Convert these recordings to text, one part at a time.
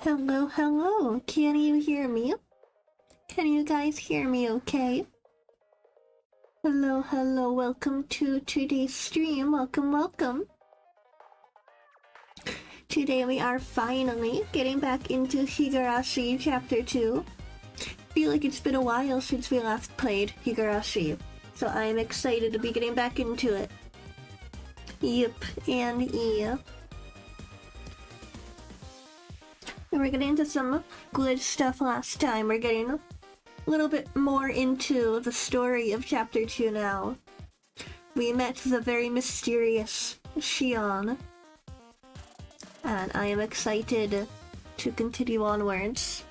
Hello, hello. Can you hear me? Can you guys hear me okay? Hello, hello. Welcome to today's stream. Welcome, welcome. Today we are finally getting back into Higurashi Chapter 2. I feel like it's been a while since we last played Higurashi, so I'm excited to be getting back into it. Yep, and yeah. We're getting into some good stuff last time. We're getting a little bit more into the story of Chapter 2 now. We met the very mysterious Shion, and I am excited to continue onwards.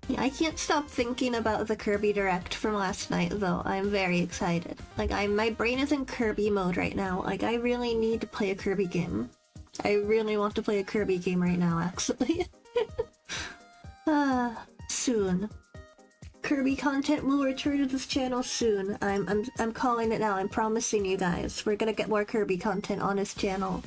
Yeah, I can't stop thinking about the Kirby Direct from last night, though. I'm very excited. Like, my brain is in Kirby mode right now. Like, I really need to play a Kirby game. I really want to play a Kirby game right now, actually. Soon. Kirby content will return to this channel soon. I'm calling it now. I'm promising you guys. We're gonna get more Kirby content on this channel.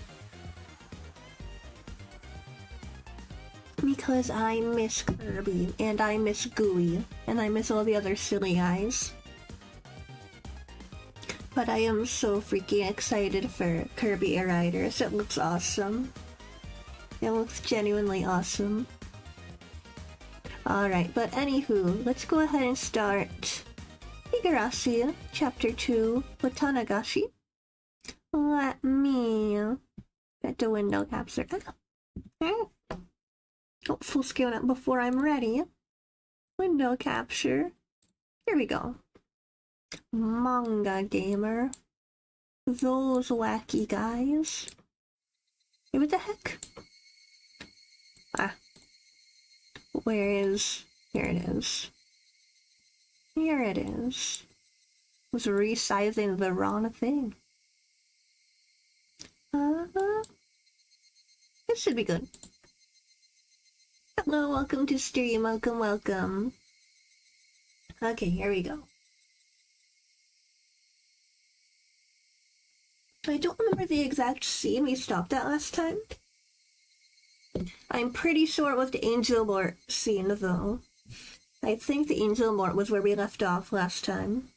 Because I miss Kirby, and I miss Gooey, and I miss all the other silly guys. But I am so freaking excited for Kirby Air Riders. It looks awesome. It looks genuinely awesome. Alright, but anywho, let's go ahead and start Higurashi, Chapter 2, Watanagashi. Let me get the window capture. Oh, full scale up before I'm ready. Window capture. Here we go. Manga gamer. Those wacky guys. Hey, what the heck? Where is... Here it is. Here it is. I was resizing the wrong thing. This should be good. Hello, welcome to stream, welcome, welcome. Okay, here we go. I don't remember the exact scene we stopped at last time. I'm pretty sure it was the Angel Mort scene, though. I think the Angel Mort was where we left off last time.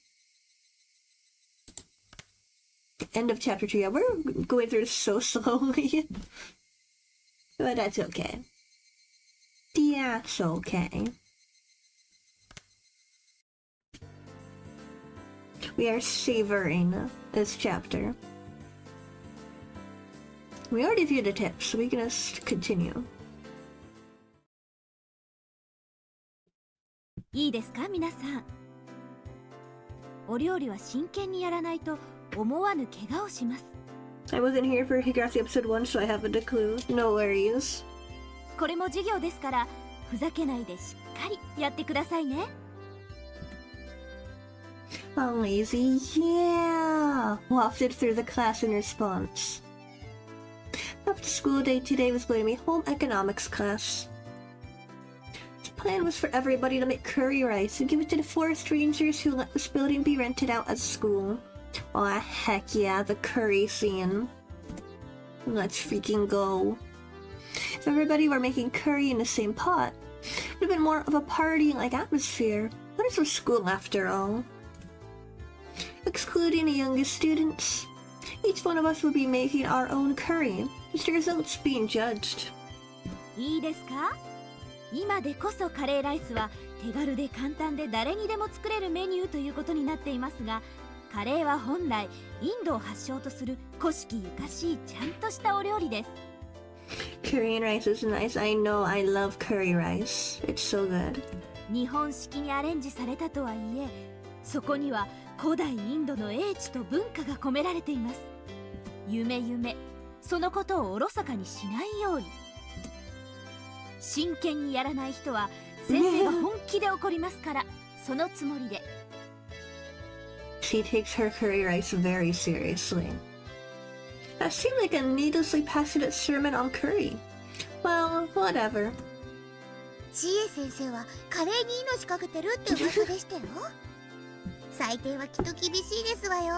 End of Chapter 2. Yeah, we're going through this so slowly. But that's okay. That's okay. We are savoring this chapter. We already viewed the tips, so we can just continue. いいですか皆さん。お料理は真剣にやらないと思わぬ怪我をします。 I wasn't here for Higurashi episode 1, so I haven't a clue. No worries. これも授業ですからふざけないでしっかりやってくださいね。 Oh, lazy, yeah! Wafted through the class in response. After school day today was going to be home economics class. The plan was for everybody to make curry rice and give it to the 4 strangers who let this building be rented out as school. Oh, heck yeah, the curry scene. Let's freaking go. If everybody were making curry in the same pot, it would have been more of a party-like atmosphere. But this was school after all. Excluding the youngest students, each one of us would be making our own curry, with the results being judged. いいですか？今でこそカレーライスは手軽で簡単で誰にでも作れるメニューということになっていますが、カレーは本来インドを発祥とする古式ゆかしいちゃんとしたお料理です。 Korean rice is nice. I know, I love curry rice. It's so good. 日本式にアレンジされたとはいえ、そこには古代インドの英知と文化が込められています。夢そのことをおろそかにしないように。真剣にやらない人は先生が本気で怒りますから、そのつもりで。 She takes her curry rice very seriously. That seemed like a needlessly passionate sermon on curry. Well, whatever. 知恵先生はカレーに命かけてるって噂でしたよ。採点はきっと厳しいですわよ。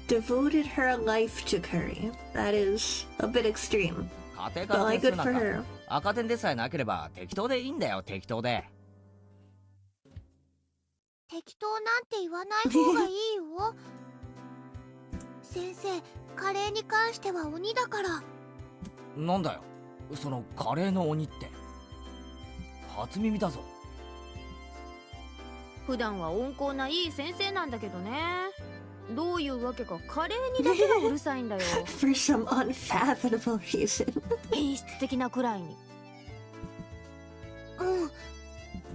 Devoted her life to curry. That is a bit extreme. 家庭 But から like 点 good 数 for なん her. か赤点でさえなければ適当でいいんだよ、適当で。適当なんて言わない方がいいよ。先生、カレーに関しては鬼だから。なんだよそのカレーの鬼って。初耳だぞ。普段は温厚ないい先生なんだけどね。どういうわけかカレーにだけがうるさいんだよ。For some unfathomable reason. 演出的なくらいに。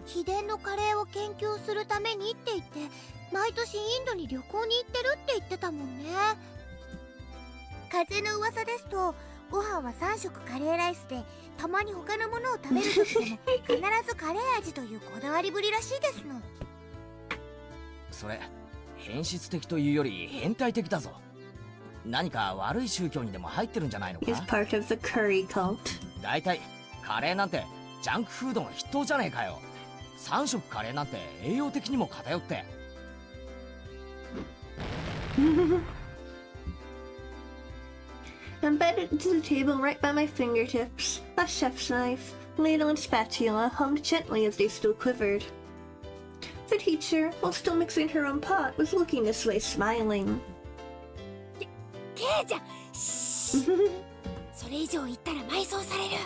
秘伝のカレーを研究するためにって言って毎年インドに旅行に行ってるって言ってたもんね。風の噂ですとご飯は3食カレーライスで、たまに他のものを食べる時でも必ずカレー味というこだわりぶりらしいですの。それ変質的というより変態的だぞ。何か悪い宗教にでも入ってるんじゃないの He's か。 part of the curry cult. だいたいカレーなんてジャンクフードの筆頭じゃねえかよ。3食カレーなんて栄養的にも偏って。Embedded into the table right by my fingertips, a chef's knife, ladle and spatula hummed gently as they still quivered. The teacher, while still mixing her own pot, was looking this way, smiling. ケイちゃん、それ以上言ったら埋葬される。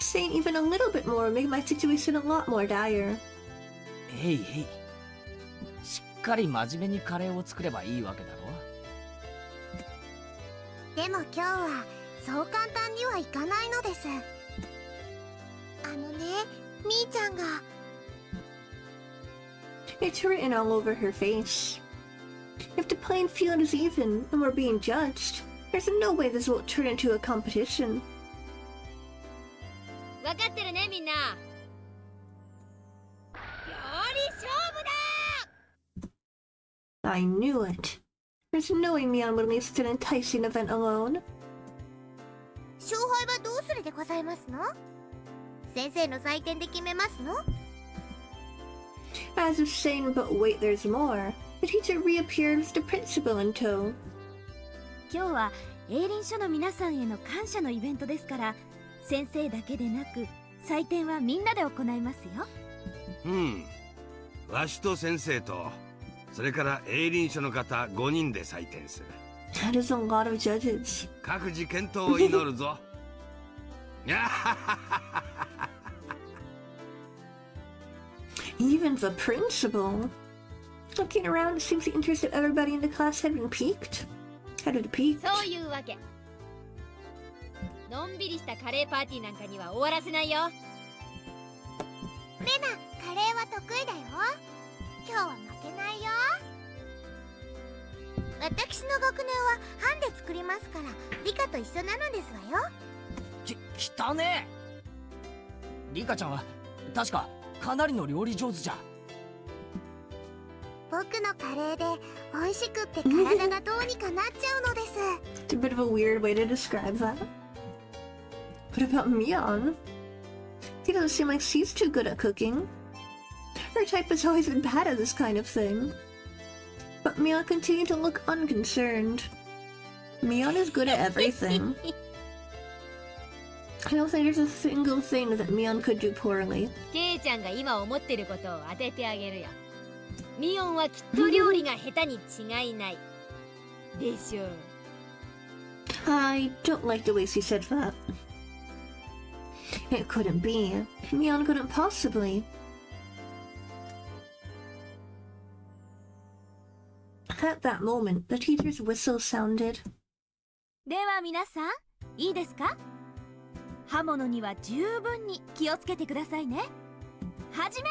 Saying even a little bit more made my situation a lot more dire. へいへい、しっかり真面目にカレーを作ればいいわけだろ。でも今日はそう簡単にはいかないのです。みーちゃんが。 It's written all over her face. If the playing field is even and we're being judged, there's no way this won't turn into a competition. 分かってるねみんな。料理勝負だ。 I knew it. There's no way Mion would leave such an enticing event alone. 勝敗はどうするでございますの？先生の採点で決めますの？ As if saying, but wait, there's more, the teacher reappeared with the principal in tow. 今日は営林署の皆さんへの感謝のイベントですから、先生だけでなく採点はみんなで行いますよ。わしと先生とそれから営林署の方5人で採点する。 That is a lot of judges. 各自健闘を祈るぞ。Even the principal. Looking around, it seems the interest of everybody in the class had been piqued. Had it peaked? そういうわけ。のんびりしたカレーパーティーなんかには終わらせないよ。レナ、カレーは得意だよ。今日は負けないよ。私の学年はハンで作りますから、リカと一緒なのですわよ。汚ねえ。リカちゃんは確かかなりの料理上手じゃ。僕のカレーで美味しくって体がどうにかなっちゃうのです。 It's a bit of a weird way to describe that. What about Mion? He doesn't seem like she's too good at cooking. Her type has always been bad at this kind of thing. But Mion continued to look unconcerned. Mion is good at everything. I don't think there's a single thing that Mion could do poorly. ケイちゃんが今思ってることを当ててあげるよ。ミオンはきっと料理が下手に違いない。でしょう。 I don't like the way she said that. It couldn't be. Mion couldn't possibly. At that moment, the teacher's whistle sounded. では皆さん、いいですか？刃物には十分に気をつけてくださいね。はじめ！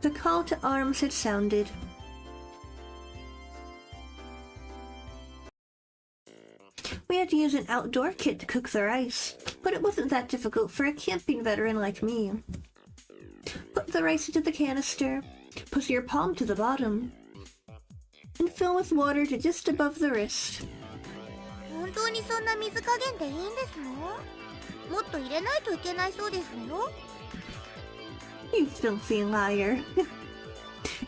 The call to arms had sounded. We had to use an outdoor kit to cook the rice, but it wasn't that difficult for a camping veteran like me. Put the rice into the canister, put your palm to the bottom, and fill with water to just above the wrist. 本当にそんな水加減でいいんですの？もっと入れないといけないそうですのよ。You filthy liar.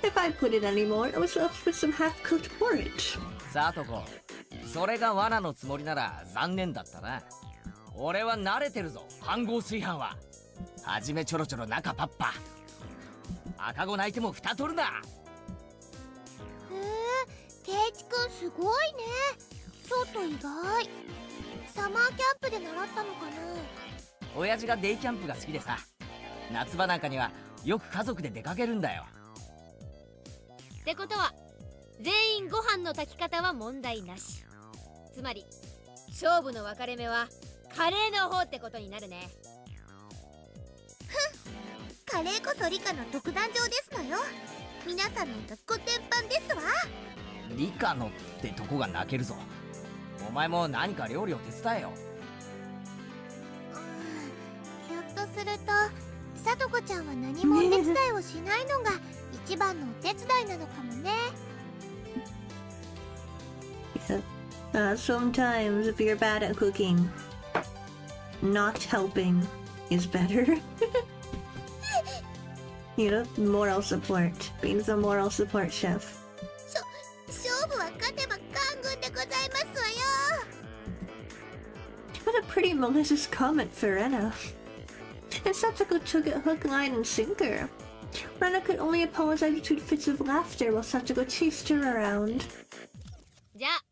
If I put it anymore, I was left with some half-cooked porridge. さとこ、それが罠のつもりなら残念だったな。俺は慣れてるぞ、飯盒炊飯は。はじめちょろちょろ中パッパ。赤子泣いても蓋取るな。へえ、ケイチくんすごいね。ちょっと意外。サマーキャンプで習ったのかな。親父がデイキャンプが好きでさ、夏場なんかにはよく家族で出かけるんだよ。ってことは全員ご飯の炊き方は問題なし。つまり勝負の分かれ目はカレーの方ってことになるね。カレーこそ理科の独壇場ですのよ。皆さんの学校全般ですわ。理科のってとこが泣けるぞ。お前も何か料理を手伝えよ。ひょっとするとさとこちゃんは何もお手伝いをしないのが一番のお手伝いなのかもね。Sometimes if you're bad at cooking, not helping is better. You know, moral support. Being the moral support chef. 勝負は勝てば官軍でございますわよ。 What a pretty malicious comment for Rena. And Satsuko took it hook, line, and sinker. Rena could only apologize between fits of laughter while Satsuko chased her around. じゃあ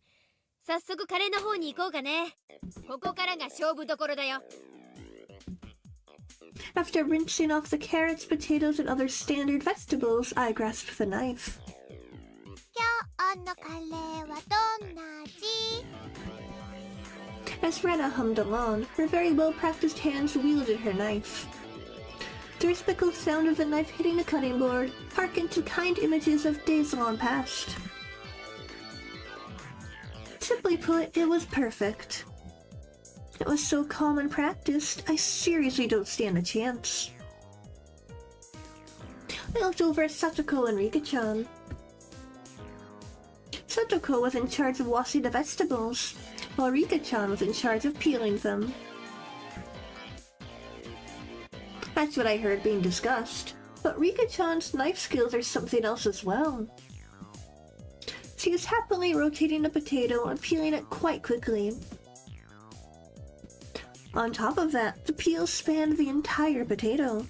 早速カレーの方に行こうかね。ここからが勝負どころだよ。After rinsing off the carrots, potatoes, and other standard vegetables, I grasped the knife. 今日のカレーはどんな味？ As Rena hummed along, her very well-practiced hands wielded her knife. The rhythmical sound of the knife hitting the cutting board harkened to kind images of days long past. Simply put, it was perfect. It was so calm and practiced, I seriously don't stand a chance. I looked over at Satoko and Rika-chan. Satoko was in charge of washing the vegetables, while Rika-chan was in charge of peeling them. That's what I heard being discussed, but Rika-chan's knife skills are something else as well. She was happily rotating a potato and peeling it quite quickly. On top of that, the peel spanned the entire potato.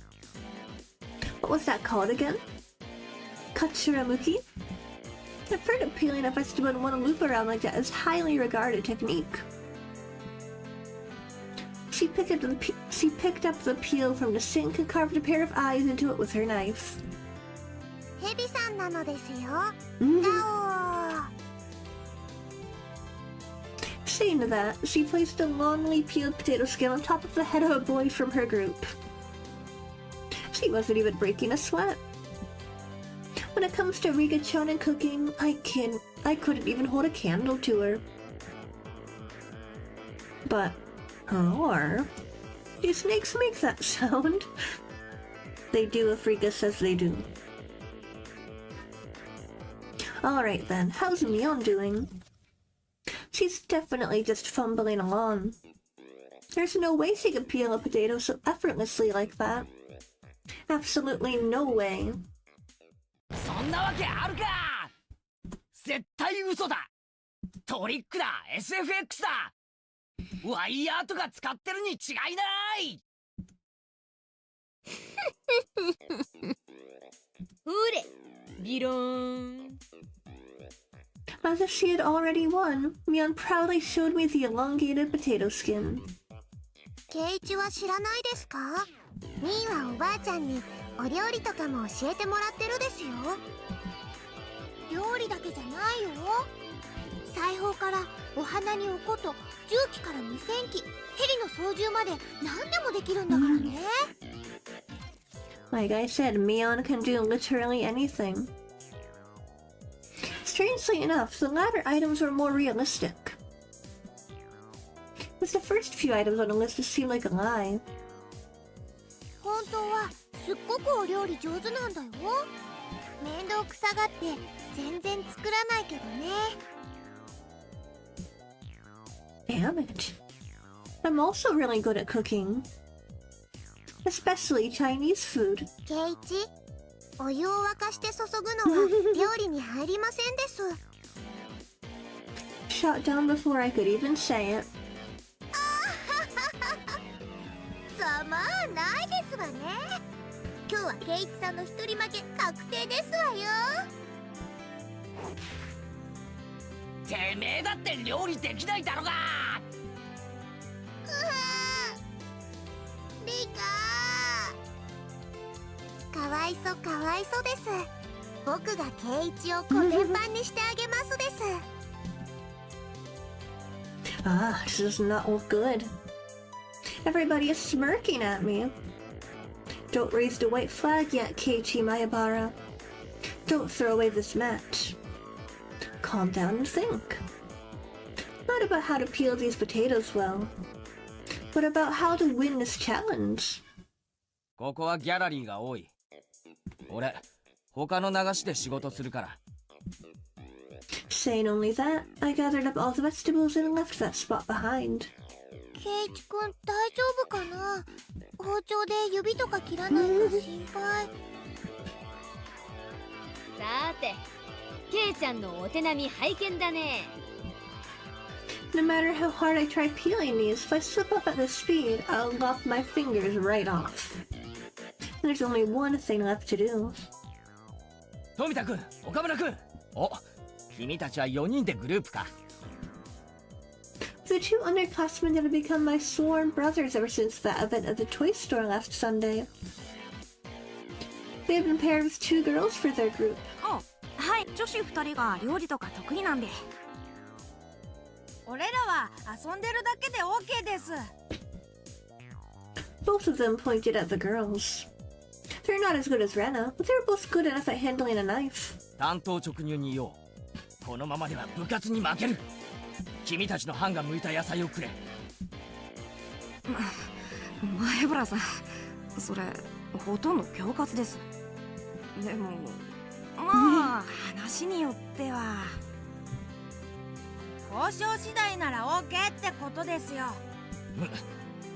What was that called again? Katsuramuki? I've heard of peeling a vegetable in one loop around like that as highly regarded technique. She picked up the peel from the sink and carved a pair of eyes into it with her knife. ヘビさんなのですよ。 Saying that, she placed a longly peeled potato skin on top of the head of a boy from her group. She wasn't even breaking a sweat. When it comes to Rika-chan and cooking, I couldn't even hold a candle to her. But roar? Do snakes make that sound? They do if Rika says they do. Alright then, how's Mion doing? She's definitely just fumbling along. There's no way she could peel a potato so effortlessly like that. Absolutely no way. そんなわけあるか。絶対嘘だ。トリックだ、 SFX だ。ワイヤーとか使ってるに違いない。ほれビローン。 As if she had already won, Mion proudly showed me the elongated potato skin. ケイチは知らないですか？ミーはおばあちゃんにお料理とかも教えてもらってるですよ。料理だけじゃないよ。裁縫からお花におこと、重機から無線機、ヘリの操縦まで何でもできるんだからね。Like I said, Mion can do literally anything. Strangely enough, the latter items were more realistic. With the first few items on the list, it seemed like a lie. 本当はすっごくお料理上手なんだよ。面倒くさがって全然作らないけどね。Damn it. I'm also really good at cooking. especially Chinese food. ケイチ、お湯を沸かして注ぐのは料理に入りませんです。Shot down before I could even say it. ざまあないですわね。今日はケイチさんの一人負け確定ですわよ。てめえだって料理できないだろが。リカかわいそうかわいそうです。僕がケイチをコテンパンにしてあげますです。Ah, this does not look good. Everybody is smirking at me. Don't raise the white flag yet, Keiichi Mayabara. Don't throw away this match. Calm down and think. Not about how to peel these potatoes well, but about how to win this challenge. ここはギャラリーが多い。俺、他の流しで仕事するから。Saying only that, I gathered up all the vegetables and left that spot behind. ケイチくん大丈夫かな。包丁で指とか切らないか心配。さて、ケイちゃんのお手並み拝見だね。No matter how hard I try peeling these, if I slip up at this speed, I'll lop my fingers right off. And there's only one thing left to do. 富田君、岡村君。お、君たちは4人でグループか。The two underclassmen that have become my sworn brothers ever since that event at the toy store last Sunday. They've been paired with two girls for their group. はい、女子2人が料理とか得意なんで。俺らは遊んでるだけで OK です。Both of them pointed at the girls. They're not as good as Rena, but they're both good enough at handling a knife. 単刀直入に言おう。このままでは部活に負ける。君たちの班が向いた野菜をくれ。前原さん、それほとんど恐喝です。でもまあ話によっては交渉次第なら OK ってことですよ。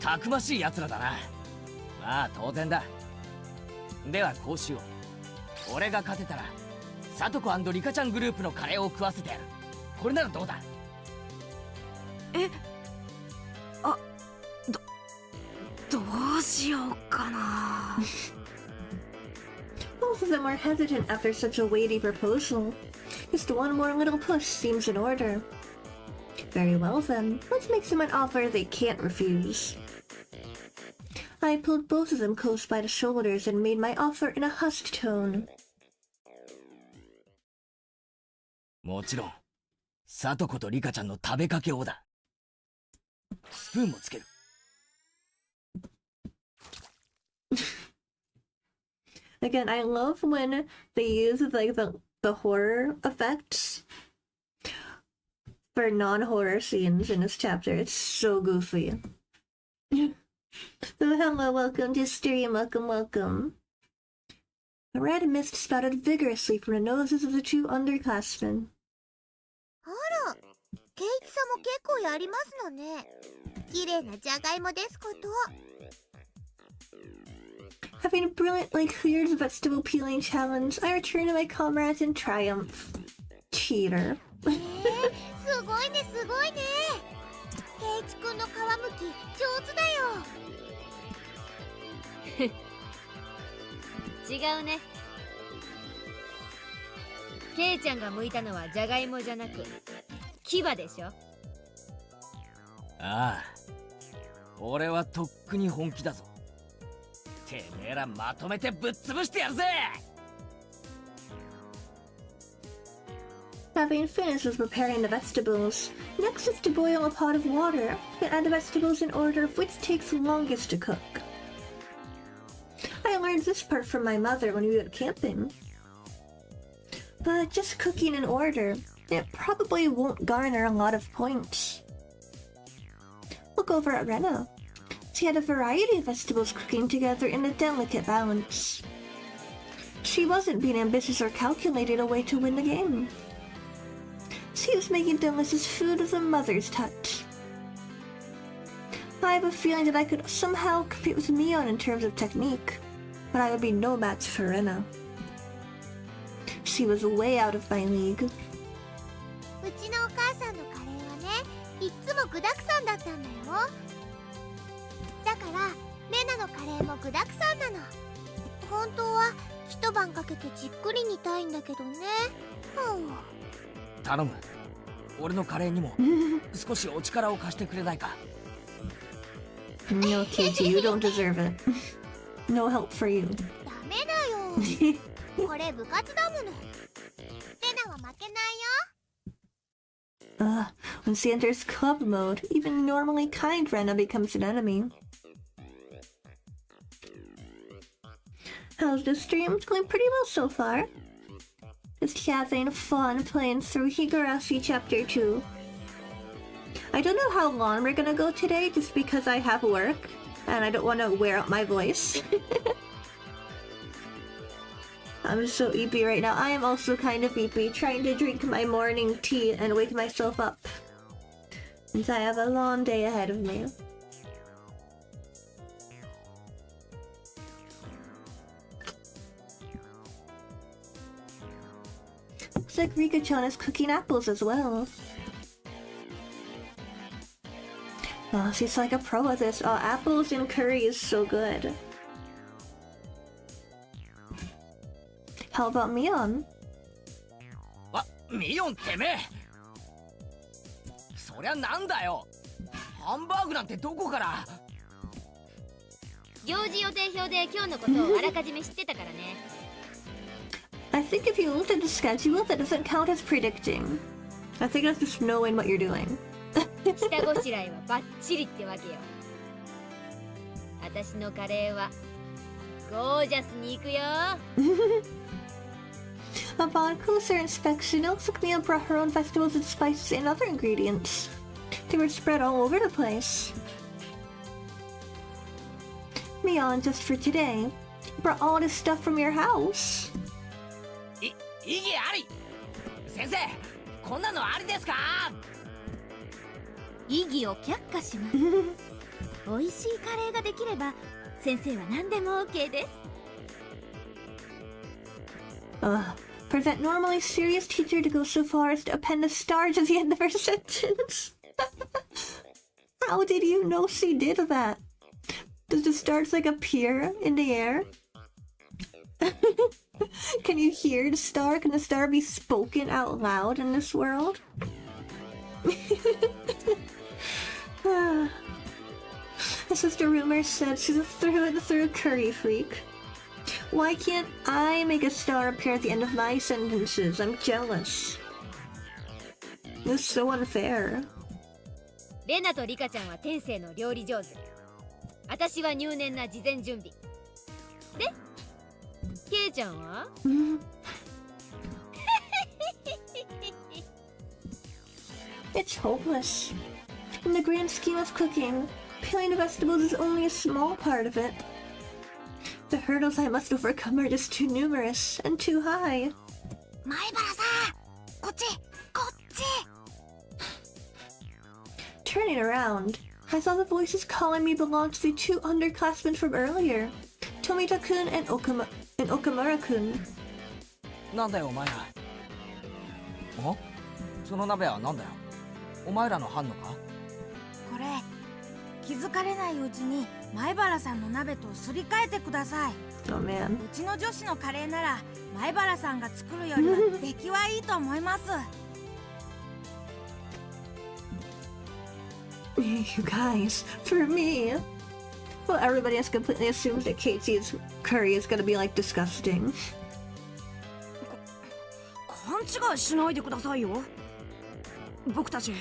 たくましい奴らだな。まあ当然だ。ではこうしよう。俺が勝てたらサトコ&リカちゃんグループのカレーを食わせてやる。これならどうだ。どうしようかな。Both of them are hesitant after such a weighty proposal. Just one more little push seems in order. Very well then, let's make them an offer they can't refuse. I pulled both of them close by the shoulders and made my offer in a hushed tone. もちろん、サトコとリカちゃんの食べかけをだ。スプーンもつける。Again, I love when they use like the horror effects for non-horror scenes in this chapter. It's so goofy. So hello, welcome to stream, welcome. A red mist spouted vigorously from the noses of the two underclassmen. あら、ケイチさんも結構やりますのね。綺麗なじゃがいもですこと。Having brilliantly cleared the vegetable peeling challenge, I return to my comrades in triumph. Cheater. すごいねすごいね。ケイチくんの皮むき上手だよ。違うね。ケイちゃんが剥いたのはじゃがいもじゃなく牙でしょ。ああ、俺はとっくに本気だぞ。てめえらまとめてぶっ潰してやるぜ。Having finished with preparing the vegetables, next is to boil a pot of water and add the vegetables in order of which takes longest to cook. I learned this part from my mother when we went camping. But just cooking in order, it probably won't garner a lot of points. Look over at Rena. She had a variety of vegetables cooking together in a delicate balance. She wasn't being ambitious or calculating a way to win the game. She was making delicious food with a mother's touch. I have a feeling that I could somehow compete with Mion in terms of technique, but I would be no match for Rena. She was way out of my league. うちのお母さんのカレーはね、いっつも具沢山だったんだよ。だからレナのカレーも具沢山なの。本当は一晩かけてじっくり煮たいんだけどね。頼む。俺のカレーにも少しお力を貸してくれないか。No, Katie, you don't deserve it. No help for you. ダメだよ。これ部活だもの。レナは負けないよ。When she enters club mode, even normally kind Rena becomes an enemy. How's the stream? It's going pretty well so far. Just having fun playing through Higurashi Chapter 2. I don't know how long we're gonna go today just because I have work and I don't want to wear out my voice. I'm so eepy right now. I am also kind of eepy, trying to drink my morning tea and wake myself up, since I have a long day ahead of me. Looks like Rika-chan is cooking apples as well. Oh, she's like a pro at this. Oh, apples and curry is so good. How about Mion? ミヨンてめえ。そりゃなんだよ。ハンバーグなんてどこから。行事予定表で今日のことをあらかじめ知ってたからね。I think if you looked at the schedule, that doesn't count as predicting. I think that's just knowing what you're doing. 下ごしらえはバッチリってわけよ。私のカレーはゴージャスに行くよ。Upon closer inspection, it looks like Mia brought her own vegetables and spices and other ingredients. They were spread all over the place. Mion, just for today, brought all this stuff from your house. 異議あり。先生、こんなのありですか。異議を却下します。美味しいカレーができれば先生は何でも OK です。For that normally serious teacher to go so far as to append a star to the end of her sentence. How did you know she did that? Does the stars like appear in the air? Can you hear the star? Can the star be spoken out loud in this world? Sister Rumor said she's a through and through curry freak. Why can't I make a star appear at the end of my sentences? I'm jealous. This is so unfair. レナとリカちゃんは天性の料理上手。私は入念な事前準備。で、ケイちゃんはIt's hopeless. In the grand scheme of cooking, peeling the vegetables is only a small part of it. The hurdles I must overcome are just too numerous and too high. 前原さん、こっち。 Turning around, I saw the voices calling me belonged to the two underclassmen from earlier, Tomita-kun and Okamura-kun. なんだよお前ら。その鍋はなんだよ。お前らの班のか。これ気づかれないうちに前原さんの鍋とすり替えてください。 Oh man. うちの女子のカレーなら前原さんが作るよりは出来はいいと思います。You guys, for me. Well, everybody has completely assumed that Katie's curry is gonna be like disgusting. 勘違いしないでくださいよ。僕たち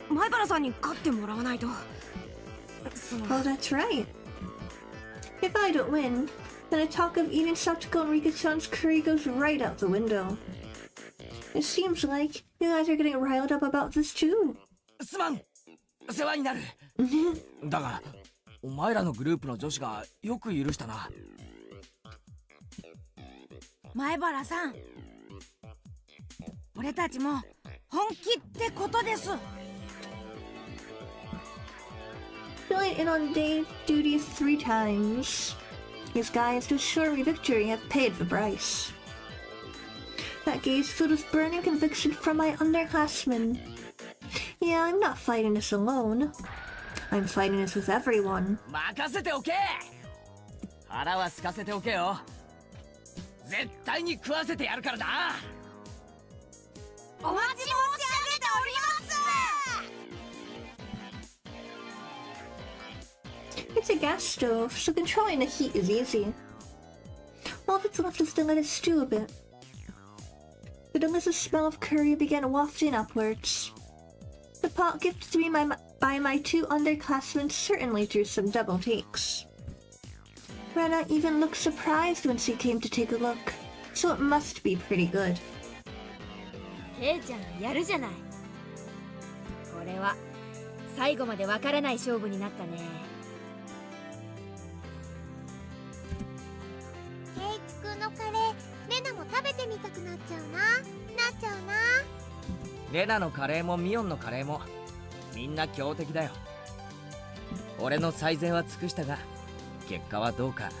前原さんに勝ってもらわないと。Oh, that's right. If I don't win, then a talk of eating Satsuko and Rika-chan's curry goes right out the window. It seems like you guys are getting riled up about this too. すまん。世話になる。だがお前らのグループの女子がよく許したな。前原さん、俺たちも本気ってことです。Filling in on day duty 3 times. These guys to assure me victory have paid the price. That gaze filled with burning conviction from my underclassmen. Yeah, I'm not fighting this alone. I'm fighting this with everyone. 任せておけ。腹は空かせておけよ。絶対に食わせてやるからな。お待ち申し上げております。 It's a gas stove, so controlling the heat is easy. All that's left is to let it stew a bit. The delicious smell of curry began wafting upwards. The pot gifted to me by my 2 underclassmen certainly drew some double takes. Rena even looked surprised when she came to take a look, so it must be pretty good. ケイちゃんやるじゃない。これは最後までわからない勝負になったね。ケイチくんのカレー、レナも食べてみたくなっちゃうな。レナのカレーもミオンのカレーもみんな強敵だよ。俺の最善は尽くしたが結果はどうか。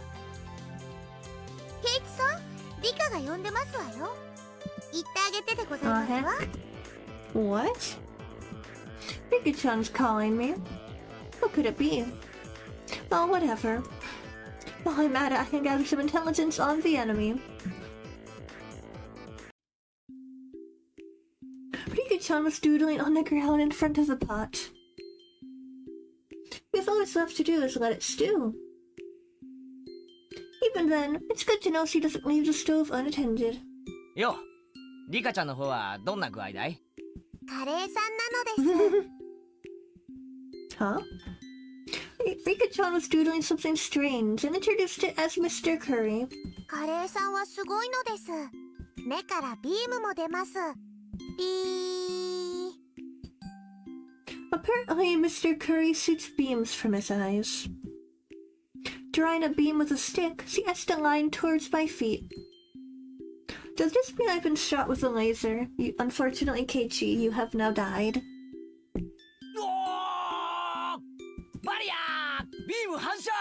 ケイチさん、リカが呼んでますわよ。言ってあげてでございますわ。What? Rika-chan's calling me. What could it be? Oh, whatever. While I'm at it, I can gather some intelligence on the enemy. Rika-chan was doodling on the ground in front of the pot. Because all that's left to do is let it stew. Even then, it's good to know she doesn't leave the stove unattended. よ、リカちゃんの方はどんな具合だい？カレーさんなのです。Huh? Rika-chan was doodling something strange and introduced it as Mr. Curry. カレーさんはすごいのです。目からビームも出ます。ビー。Apparently, Mr. Curry shoots beams from his eyes. Drawing a beam with a stick, she etched a line towards my feet. Does this mean I've been shot with a laser? Unfortunately, Keiichi, you have now died. おー！バリアー！ビーム反射！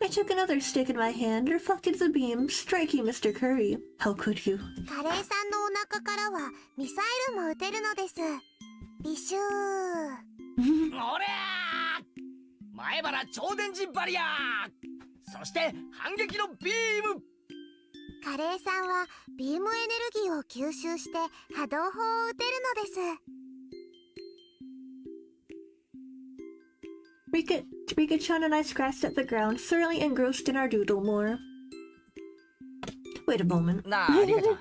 I took another stick in my hand, reflected the beam, striking Mr. Curry. How could you? カレーさんのお腹からはミサイルも撃てるのです。ビシュー。おりゃー！前原超電磁バリアー！そして反撃のビーム！カレーさんはビームエネルギーを吸収して波動砲を撃てるのです。Rika-chan and I scratched at the ground, thoroughly engrossed in our doodle more. Wait a moment. なあ、リカちゃん。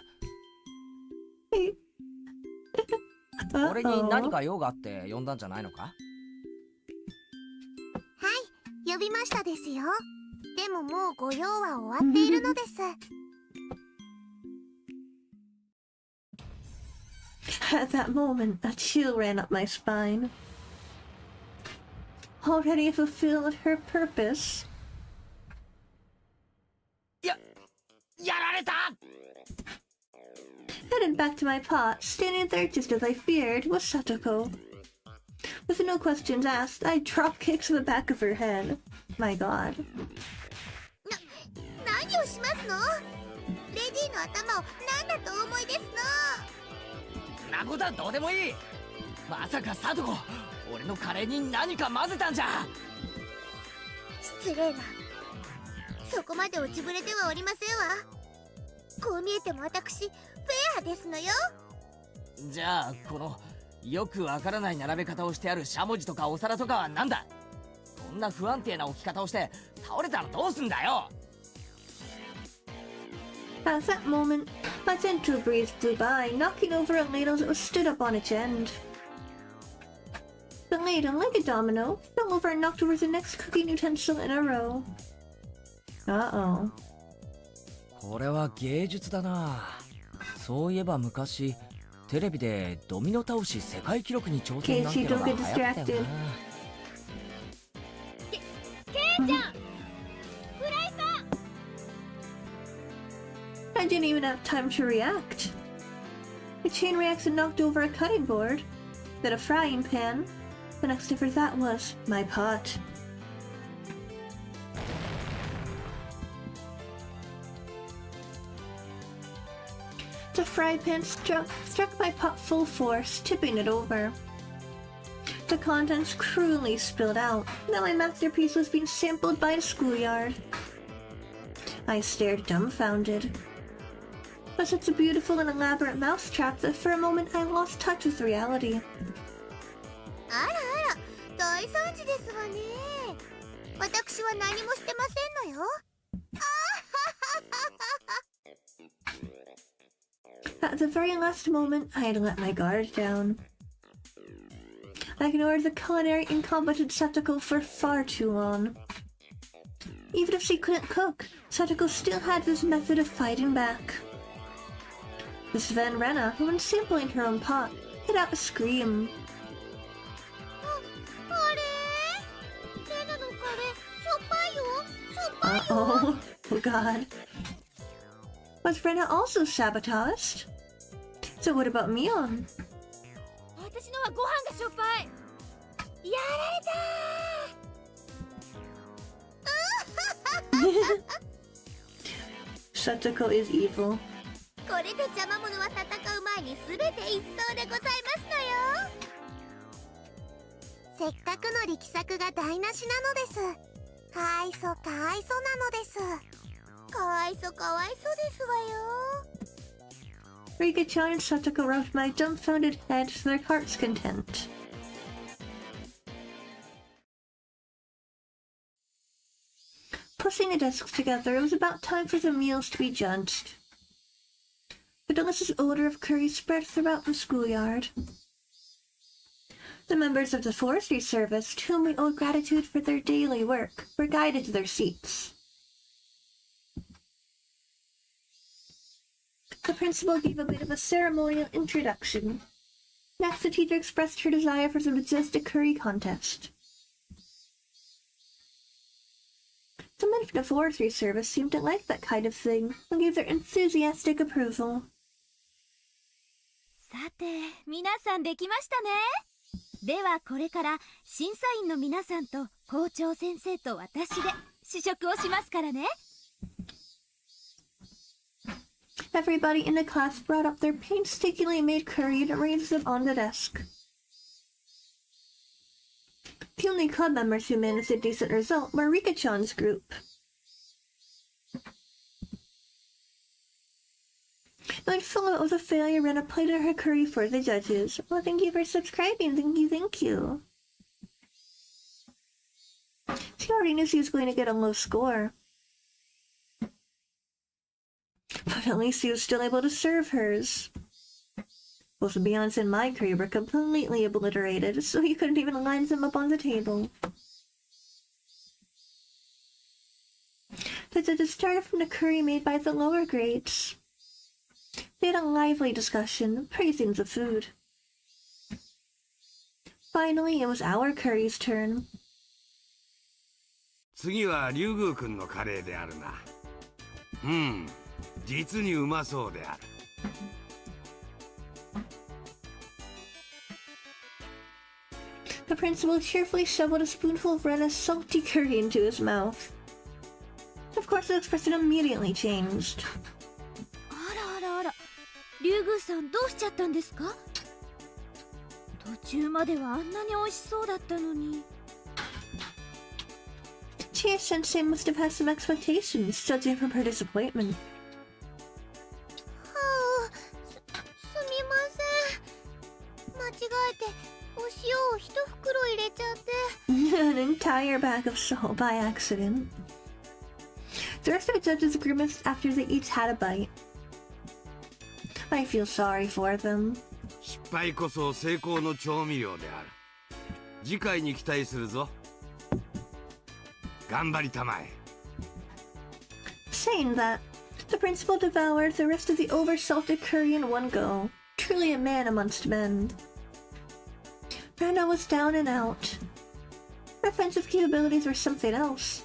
俺に何 Uh-oh. か用があって呼んだんじゃないのか？はい、呼びましたですよ。でももうご用は終わっているのです。At that moment, a chill ran up my spine. Already fulfilled her purpose. やられた！ Headed back to my pot, standing there just as I feared, was Satoko. With no questions asked, I drop kicked to the back of her head. My god. 何をしますの？レディの頭を何だとお思いですの？なことはどうでもいい。まさかサトコ、俺のカレーに何か混ぜたんじゃ。失礼な。そこまで落ちぶれてはおりませんわ。こう見えても私フェアですのよ。じゃあこのよくわからない並べ方をしてあるしゃもじとかお皿とかはなんだ？こんな不安定な置き方をして倒れたらどうすんだよ。 At that moment, a gentle breeze blew by, knocking over a ladle that was stood up on its end. The ladle, like a domino, fell over and knocked over the next cooking utensil in a row. Uh-oh. これは芸術だな。そういえば昔テレビでドミノ倒し世界記録に挑戦なんてのが流行ったよな。ケイちゃん、フライパン。I didn't even have time to react. The chain reacts and knocked over a cutting board, then a frying pan, The next after that was my pot. The fry pan struck my pot full force, tipping it over. The contents cruelly spilled out. Now my masterpiece was being sampled by the schoolyard. I stared dumbfounded. It was such a beautiful and elaborate mousetrap that for a moment I lost touch with reality. あらあら、大惨事ですわね。私は何もしてませんのよ。At the very last moment, I had let my guard down. I ignored the culinary incompetent Satoko for far too long. Even if she couldn't cook, Satoko still had this method of fighting back. Miss Van Rena, when sampling her own pot, let out a scream. あれ？レナのカレー、しょっぱいよ。しょっぱいよ。 Uh-oh. Oh god. Was Rena also sabotaged? So what about Mion? 私のはご飯がしょっぱい。やられた。 Satoko is evil. これで邪魔者は戦う前に全て一掃でございますのよ。せっかくの力作が台無しなのです。かわいそかわいそなのです。かわいそかわいそですわよ。 Rika-chan and Satoko rubbed my dumbfounded head to their heart's content. Pushing the desks together, it was about time for the meals to be judged. The delicious odor of curry spread throughout the schoolyard. The members of the forestry service, to whom we owed gratitude for their daily work, were guided to their seats. The principal gave a bit of a ceremonial introduction. Next, the teacher expressed her desire for the majestic curry contest. The men from the forestry service seemed to like that kind of thing and gave their enthusiastic approval. さて皆さんできましたね。ではこれから審査員の皆さんと校長先生と私で試食をしますからね。 Everybody in the class brought up their painstakingly made curry and arranged them on the desk. The only club members who managed a decent result were Rika-chan's group. When Philip was a failure, Rena plated her curry for the judges. Well, thank you for subscribing. Thank you. She already knew she was going to get a low score. But at least she was still able to serve hers. Both the mions and my curry were completely obliterated, so you couldn't even line them up on the table. The judges started from the curry made by the lower grades. They had a lively discussion, praising the food. Finally, it was our curry's turn. 次はリュウグウ君のカレーであるな。実にうまそうである。The principal cheerfully shoveled a spoonful of Rena's salty curry into his mouth. Of course, the expression immediately changed. あらあらあら、リュウグウさんどうしちゃったんですか？途中まではあんなに美味しそうだったのに。Chie-sensei must have had some expectations, judging from her disappointment. すみません。間違えてお塩を一袋入れちゃって。 An entire bag of salt by accident. The rest of the judges grimaced after they each had a bite. I feel sorry for them. 失敗こそ成功の調味料である。次回に期待するぞ。頑張りたまえ。 Saying that, the principal devoured the rest of the over-salted curry in one go. Truly a man amongst men. Rena was down and out. Her offensive capabilities were something else.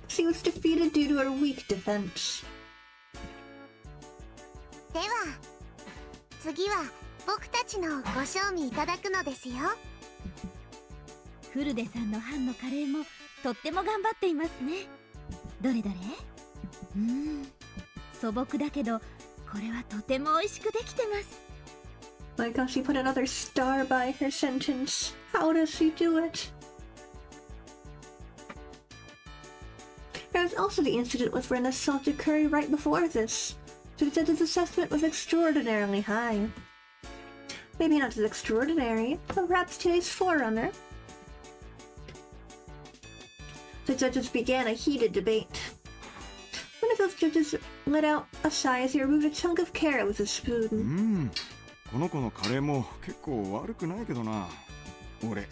She was defeated due to her weak defense. では次は僕たちのご賞味いただくのですよ。フルデさんの班のカレーもとっても頑張っていますね。どれどれ？素朴だけどこれはとても美味しくできてます。 My gosh, she put another star by her sentence. How does she do it? There was also the incident with Rena's salted curry right before this, so the judge's assessment was extraordinarily high. Maybe not as extraordinary, but perhaps today's forerunner. The judges began a heated debate. One of those judges let out a sigh as he removed a chunk of carrot with a spoon. この子のカレーも結構悪くないけどな。俺、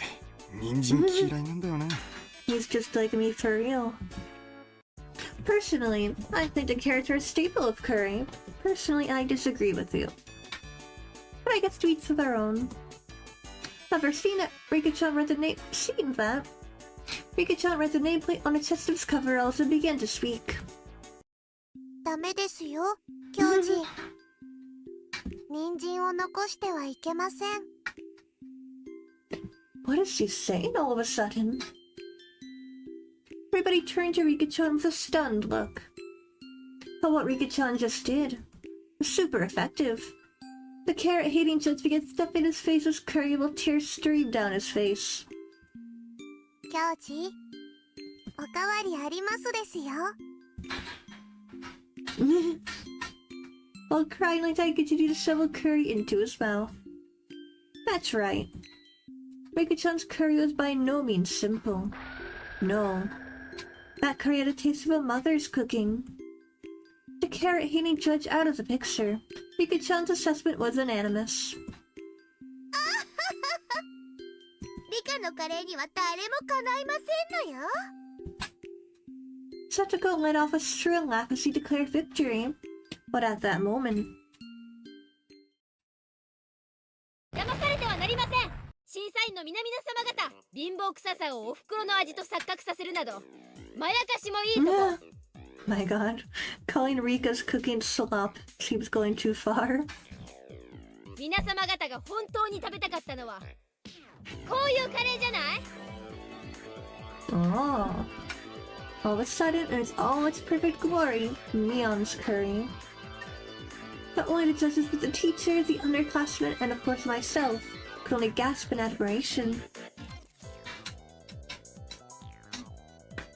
人参嫌いなんだよね。He's just like me for real. Personally, I think the carrots are a staple of curry. Personally, I disagree with you. But I guess to each their own. However, seeing that Rika-chan read the nameplate on the chest of his coveralls and began to speak. ダメですよ、教授。人参を残してはいけません。What is she saying all of a sudden? Everybody turned to Rika-chan with a stunned look. But what Rika-chan just did was super effective. The carrot-hating judge began stuffing his face with curry while tears streamed down his face. 教授、おかわりありますですよ。While crying like that, he continued to shovel curry into his mouth. That's right. Rika-chan's curry was by no means simple. No. That curry had a taste of a mother's cooking. The carrot-hating judge out of the picture, Rika-chan's assessment was unanimous. リカのカレーには誰もかないませんのよ。Satoko let off a shrill laugh as he declared victory. But at that moment... 騙されてはなりません。審査員の皆々様方、貧乏臭さをお袋の味と錯覚させるなど、まやかしもいいとこ。My god, calling Rika's cooking slop seems going too far. 皆様方が本当に食べたかったのはこういうカレーじゃない？ Oh. All of a sudden, in all its perfect glory, mions curry. Not only the judges, but the teacher, the underclassmen, and of course myself, could only gasp in admiration.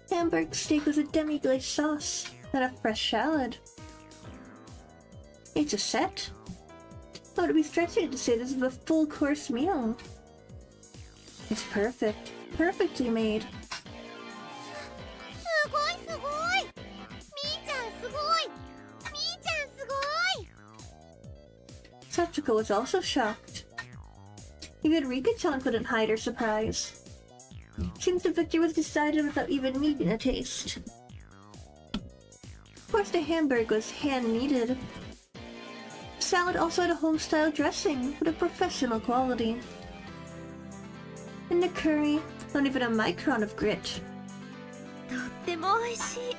Hamburg steak with a demi-glaze sauce, and a fresh salad. It's a set. I would be stretching to say this is a full-course meal. It's perfect. Perfectly made. すごいすごい。みーちゃんすごい。みーちゃんすごい。 Satsuko was also shocked. Even Rika-chan couldn't hide her surprise. Seems the victory was decided without even needing a taste. Of course, the hamburger was hand-kneaded. The salad also had a home-style dressing with a professional quality. And the curry, not even a micron of grit. とっても美味しい。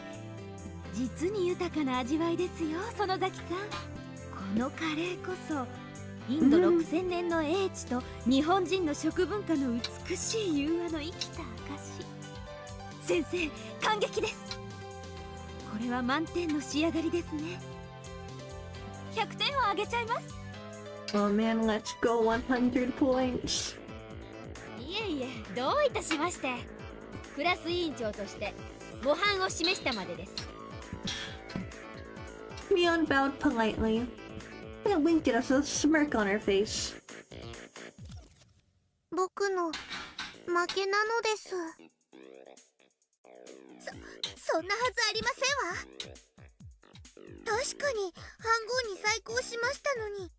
実に豊かな味わいですよ、園崎さん。このカレーこそインド6000年の英知と日本人の食文化の美しい融和の生きた証。先生、感激です。これは満点の仕上がりですね。100点をあげちゃいます。 Oh man, let's go 100 points. いえいえ、どういたしまして。クラス委員長として模範を示したまでです。Mion bowed politely and winked at us with a smirk on her face. 僕の負けなのです。そんなはずありませんわ。確かに飯盒に細工をしましたのに。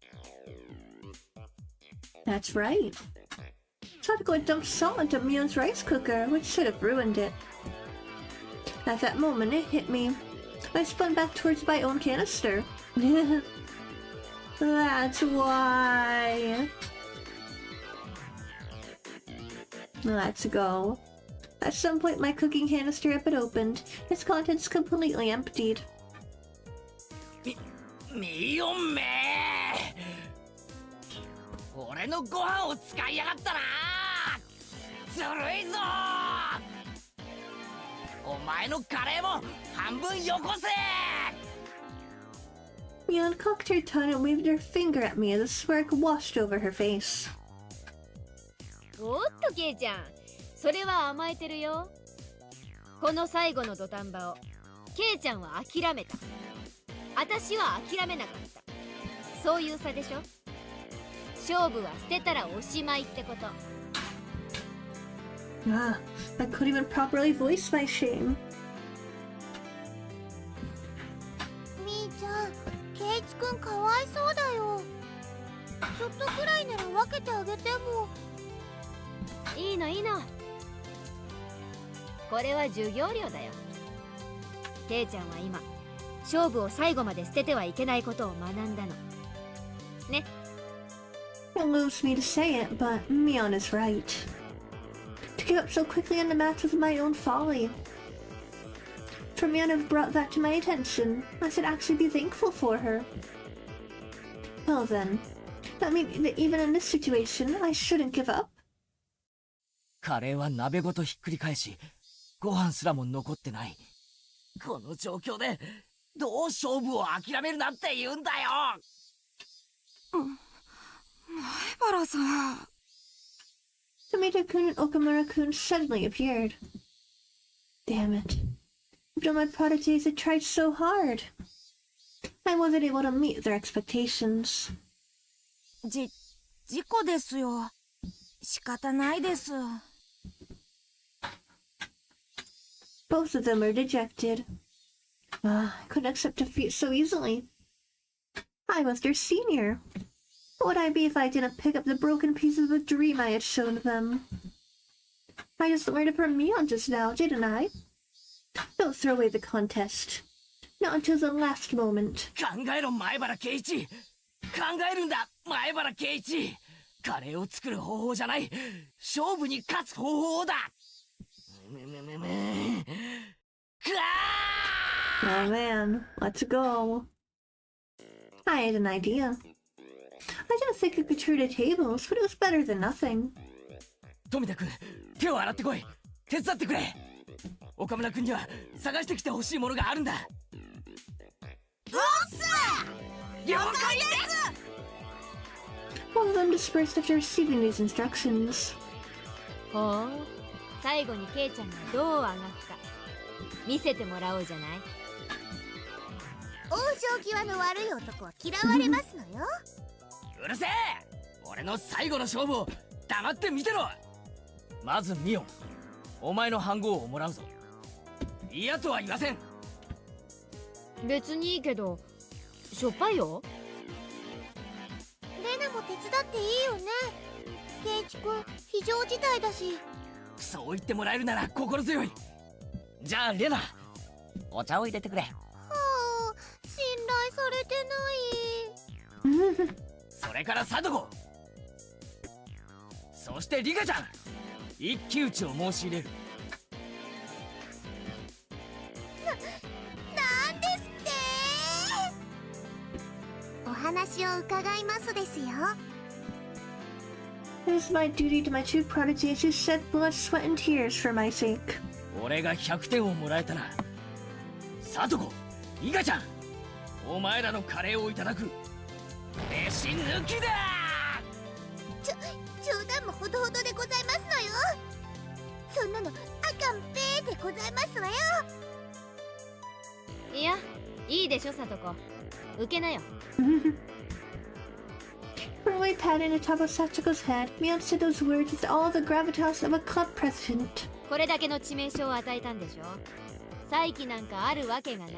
That's right. Satoko had dumped salt into Mion's rice cooker, which should have ruined it. At that moment, it hit me. I spun back towards my own canister. That's why. Let's go. At some point, my cooking canister had been opened, its contents completely emptied. ミヨンめ俺のご飯を使いやがったな。ずるいぞ。お前のカレーも半分よこせ。 Mion cocked her tongue and waved her finger at me as a smirk washed over her face. おっとケイちゃん、それは甘えてるよ。この最後の土壇場をケイちゃんは諦めた。私は諦めなかった。そういう差でしょ。勝負は捨てたらおしまいってこと。Ah, I couldn't even properly voice my shame. みーちゃん、ケイチくんかわいそうだよ。ちょっとくらいなら分けてあげても。いいのいいの。これは授業料だよ。ケイちゃんは今勝負を最後まで捨ててはいけないことを学んだのね。 It moves me to say it, but Mion is right. To give up so quickly on the match was my own folly. For Mion to have brought that to my attention, I should actually be thankful for her. Well then, that means that even in this situation, I shouldn't give up. カレーは鍋ごとひっくり返し、ご飯すらも残ってない。この状況でどう勝負を諦めるなんて言うんだよ。前原さん。Tomita-kun and Okamura-kun suddenly appeared. Damn it. After my prodigies had tried so hard. I wasn't able to meet their expectations. 事故ですよ。仕方ないです。Both of them were dejected. I couldn't accept defeat so easily. I was their senior. What would I be if I didn't pick up the broken pieces of a dream I had shown them? I just learned it from Mion just now, didn't I? Don't throw away the contest. Not until the last moment. 考えろ前原圭一。考えるんだ前原圭一。カレーを作る方法じゃない。勝負に勝つ方法だ。Oh man, let's go. I had an idea. I didn't think I could turn the tables, but it was better than nothing. 富田君、手を洗ってこい。手伝ってくれ。岡村君には探してきてほしいものがあるんだ。了解です。 All of them dispersed after receiving these instructions. ほう、最後にケイちゃんがどうあがくか見せてもらおうじゃない。往生際の悪い男は嫌われますのよ。うるせえ。俺の最後の勝負を黙って見てろ。まずミオン、お前の飯盒をもらうぞ。嫌とは言わせん。別にいいけど、しょっぱいよ。レナも手伝っていいよね。ケイチくん非常事態だし。そう言ってもらえるなら心強い。じゃあレナ、お茶を入れてくれ。はあ、信頼されてない。それからサトコ、そしてリカちゃん、一騎打ちを申し入れる。なんですってお話を伺いますですよ。It is my duty to my two prodigies who shed blood, sweat, and tears for my sake. 俺が100点をもらえたら、サトコ、リカちゃん、お前らのカレーをいただく。飯抜きだ。冗談もほどほどでございますのよ。そんなのあかんぺーでございますわよ。いや、いいでしょサトコ、受けなよ。Firmly patting the top of Sachiko's head, Mion said those words with all the gravitas of a club president. これだけの致命傷を与えたんでしょ。再起なんかあるわけがない。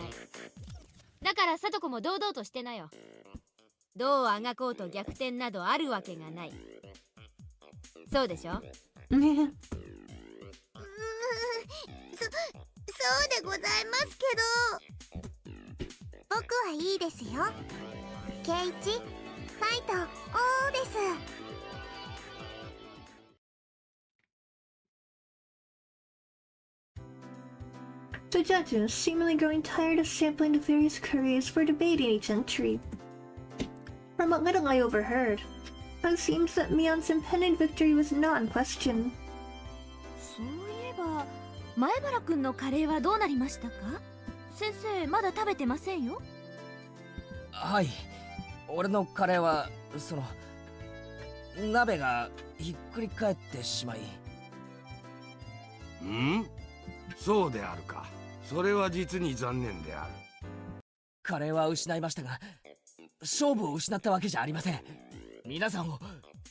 だからサトコも堂々としてなよ。どうあがこうと逆転などあるわけがない。そうでしょ。そうでございますけど。僕はいいですよ。ケイチ、ファイト、おーです。The judges, seemingly growing tired of sampling the various curries, were debating each entry. From what little I overheard, it seems that Mion's impending victory was not in question. そういえば前原くんのカレーはどうなりましたか？先生まだ食べてませんよ。はい、俺のカレーは鍋がひっくり返ってしまい。そうであるか。それは実に残念である。カレーは失いましたが、勝負を失ったわけじゃありません。皆さんを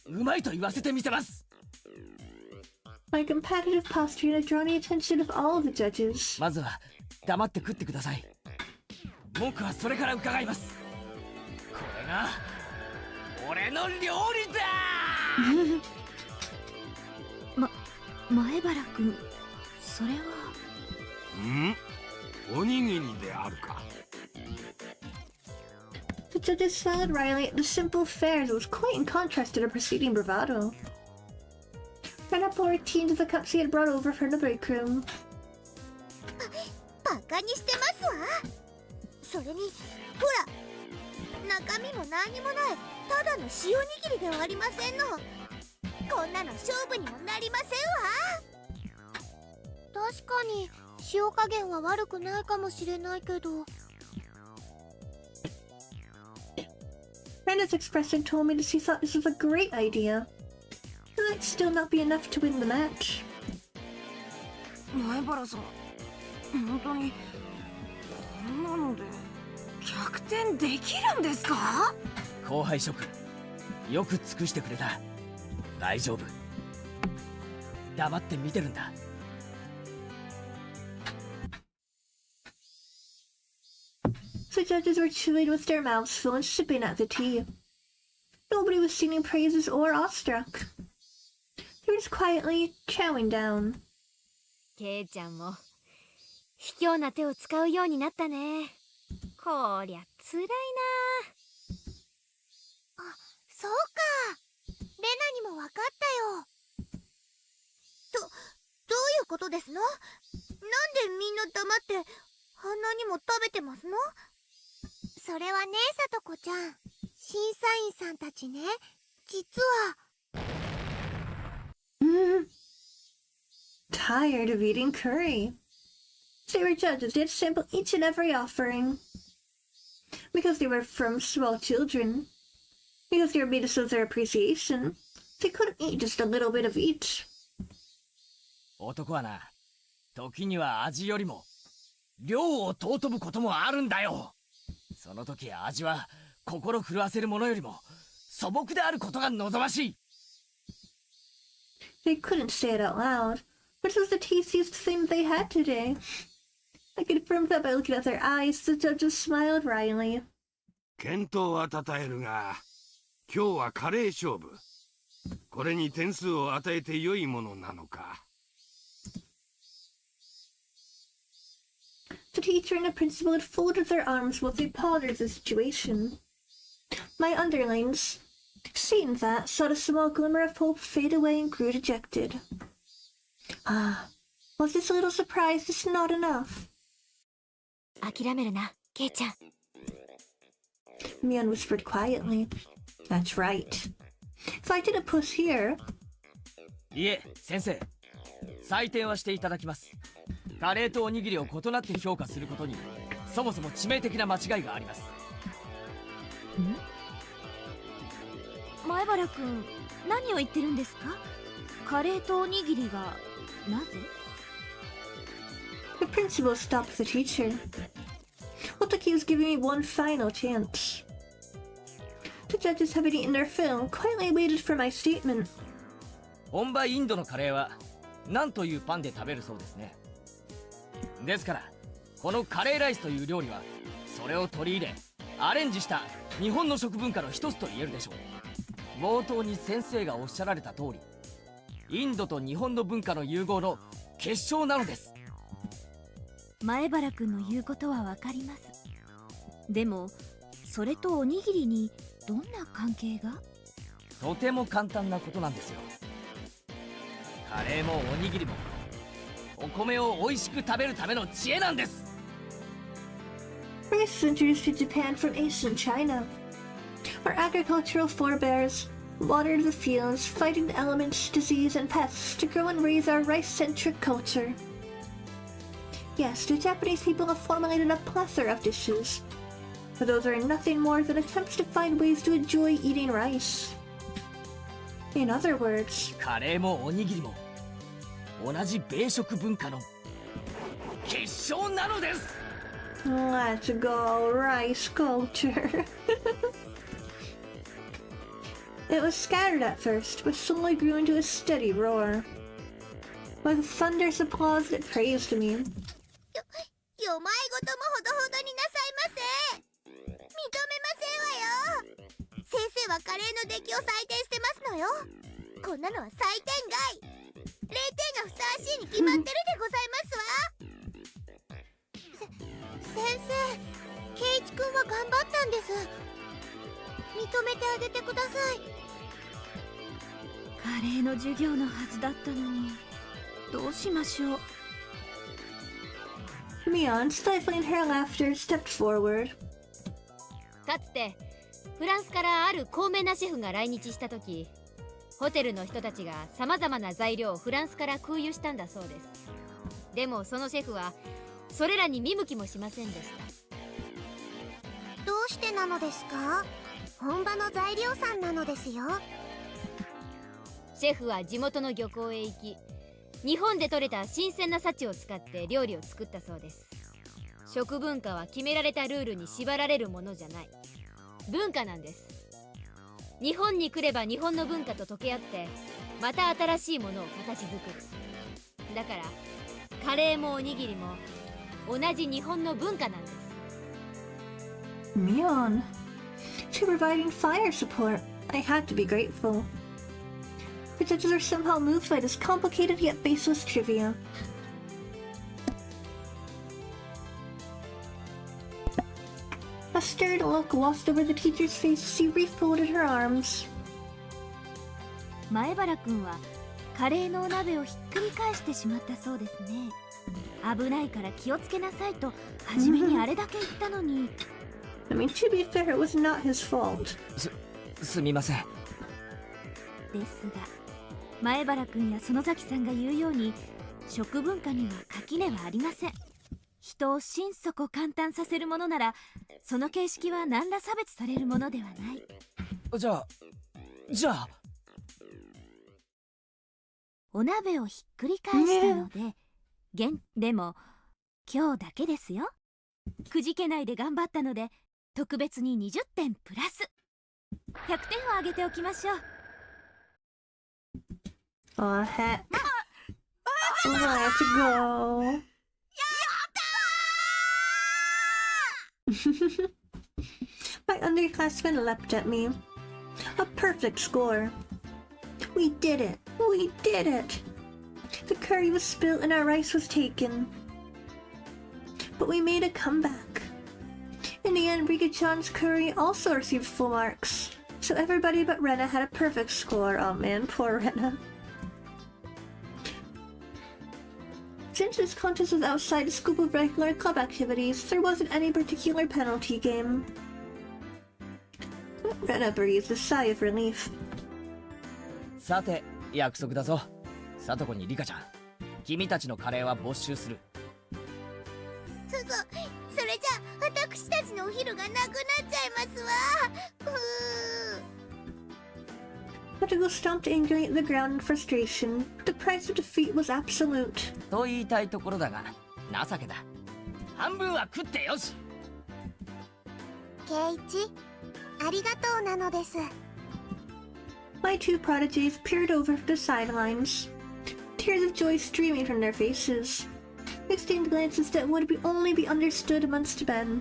うまいと言わせてみせます。My competitive posture had drawn the attention of all the judges. まずは黙って食ってください。僕はそれから伺います。これが俺の料理だ前原くん、それは。おにぎりであるか。The judges smiled wryly at the simple fare that was quite in contrast to their preceding bravado. Rena poured tea into the cups he had brought over from the break room. バカにしてますわ。それにほら、中身も何にもないただの塩おにぎりではありませんの。こんなの勝負にもなりませんわ。確かに塩加減は悪くないかもしれないけど。Rena's expression told me that she thought this was a great idea. It might still not be enough to win the match. 前原さん、本当にこんなので逆転できるんですか？後輩諸君、よく尽くしてくれた。大丈夫。黙って見てるんだ。The judges were chewing with their mouths full and sipping at the tea. Nobody was singing praises or awestruck. They were just quietly chowing down. ケイちゃんも卑怯な手を使うようになったね。こりゃつらいな。あ、そうか。レナにも分かったよ。どういうことですの？なんでみんな黙ってあんなにも食べてますの？それはね、さとこちゃん。審査員さんたちね、実は。Tired of eating curry. They were judges. They had to sample each and every offering. Because they were from small children. Because they were made to show their appreciation. They couldn't eat just a little bit of each. 男はな、時には味よりも量を尊ぶこともあるんだよ。その時味は心震わせるものよりも素朴であることが望ましい。They couldn't say it out loud, but it was the tastiest thing they had today. I confirmed that by looking at their eyes. The judges smiled wryly. 健闘は称えるが、今日はカレー勝負。これに点数を与えて良いものなのか。The teacher and the principal had folded their arms while they pondered the situation. My underlings, seeing that, saw the small glimmer of hope fade away and grew dejected. Was this little surprise just not enough? 諦めるな、ケイちゃん。Mion whispered quietly. That's right. If I didn't push here... いえ、先生。採点はしていただきます。カレーとおにぎりを異なって評価することにそもそも致命的な間違いがあります。前原くん、何を言ってるんですか？カレーとおにぎりがなぜ？ The principal stopped the teacher. Looked like he was giving me one final chance. The judges, having eaten their fill, quietly waited for my statement. 本場インドのカレーは何というパンで食べるそうですね。ですからこのカレーライスという料理はそれを取り入れアレンジした日本の食文化の一つと言えるでしょう。冒頭に先生がおっしゃられた通り、インドと日本の文化の融合の結晶なのです。前原くんの言うことはわかります。でもそれとおにぎりにどんな関係が？とても簡単なことなんですよ。カレーもおにぎりもお米を美味しく食べるための知恵なんです。 Rice was introduced to Japan from ancient China. Our agricultural forebears, water the fields, fighting the elements, disease, and pests to grow and raise our rice-centric culture. Yes, the Japanese people have formulated a plethora of dishes, but those are nothing more than attempts to find ways to enjoy eating rice. In other words, カレーもおにぎりも同じ米食文化の結晶なのです。 let's go rice culture. It was scattered at first, but slowly grew into a steady roar. With thunderous applause that praised me. よまいごともほどほどになさいませ。認めませんわよ。先生はカレーの出来を採点してますのよ。こんなのは採点外。0点がふさわしいに決まってるでございますわ。先生、ケイイチ君は頑張ったんです。認めてあげてください。カレーの授業のはずだったのに、どうしましょう。Mion, stifling her laughter, stepped forward. かつてフランスからある高名なシェフが来日した時、ホテルの人たちがさまざまな材料をフランスから空輸したんだそうです。でもそのシェフはそれらに見向きもしませんでした。どうしてなのですか？本場の材料さんなのですよ。シェフは地元の漁港へ行き、日本で採れた新鮮な幸を使って料理を作ったそうです。食文化は決められたルールに縛られるものじゃない、文化なんです。日本に来れば日本の文化と溶け合ってまた新しいものを形作る。だからカレーもおにぎりも同じ日本の文化なんです。 Mion, to providing fire support. I had to be grateful. The judges are somehow moved by this complicated yet baseless trivia. A scared look lost over the teacher's face as he refolded her arms. 前原くんはカレーのお鍋をひっくり返してしまったそうですね。危ないから気をつけなさいと初めにあれだけ言ったのに。I mean, to be fair, it was not his fault. すみません。ですが前原くんや園崎さんが言うように、食文化には垣根はありません。人を心底感嘆させるものなら、その形式は何ら差別されるものではない。じゃあお鍋をひっくり返したので、でも今日だけですよ。くじけないで頑張ったので特別に20点プラス100点をあげておきましょう。Oh heck. Let's go. My underclassmen leapt at me. A perfect score. We did it! We did it! The curry was spilt and our rice was taken. But we made a comeback. In the end, Rika-chan's curry also received full marks. So everybody but Rena had a perfect score. Oh man, poor Rena. Since this contest was outside the scope of regular club activities, there wasn't any particular penalty game. Rena breathed a sigh of relief. さて約束だぞ。さとこにリカちゃん、君たちのカレーは没収する。それじゃ私たちのお昼がなくなっちゃいますわ。Potago stomped angrily at the ground in frustration. The price of defeat was absolute. と言いたいところだが情けだ。半分は食ってよし。ケイイチ、ありがとうなのです。My two prodigies peered over the sidelines, tears of joy streaming from their faces, mixed in glances that would only be understood amongst men.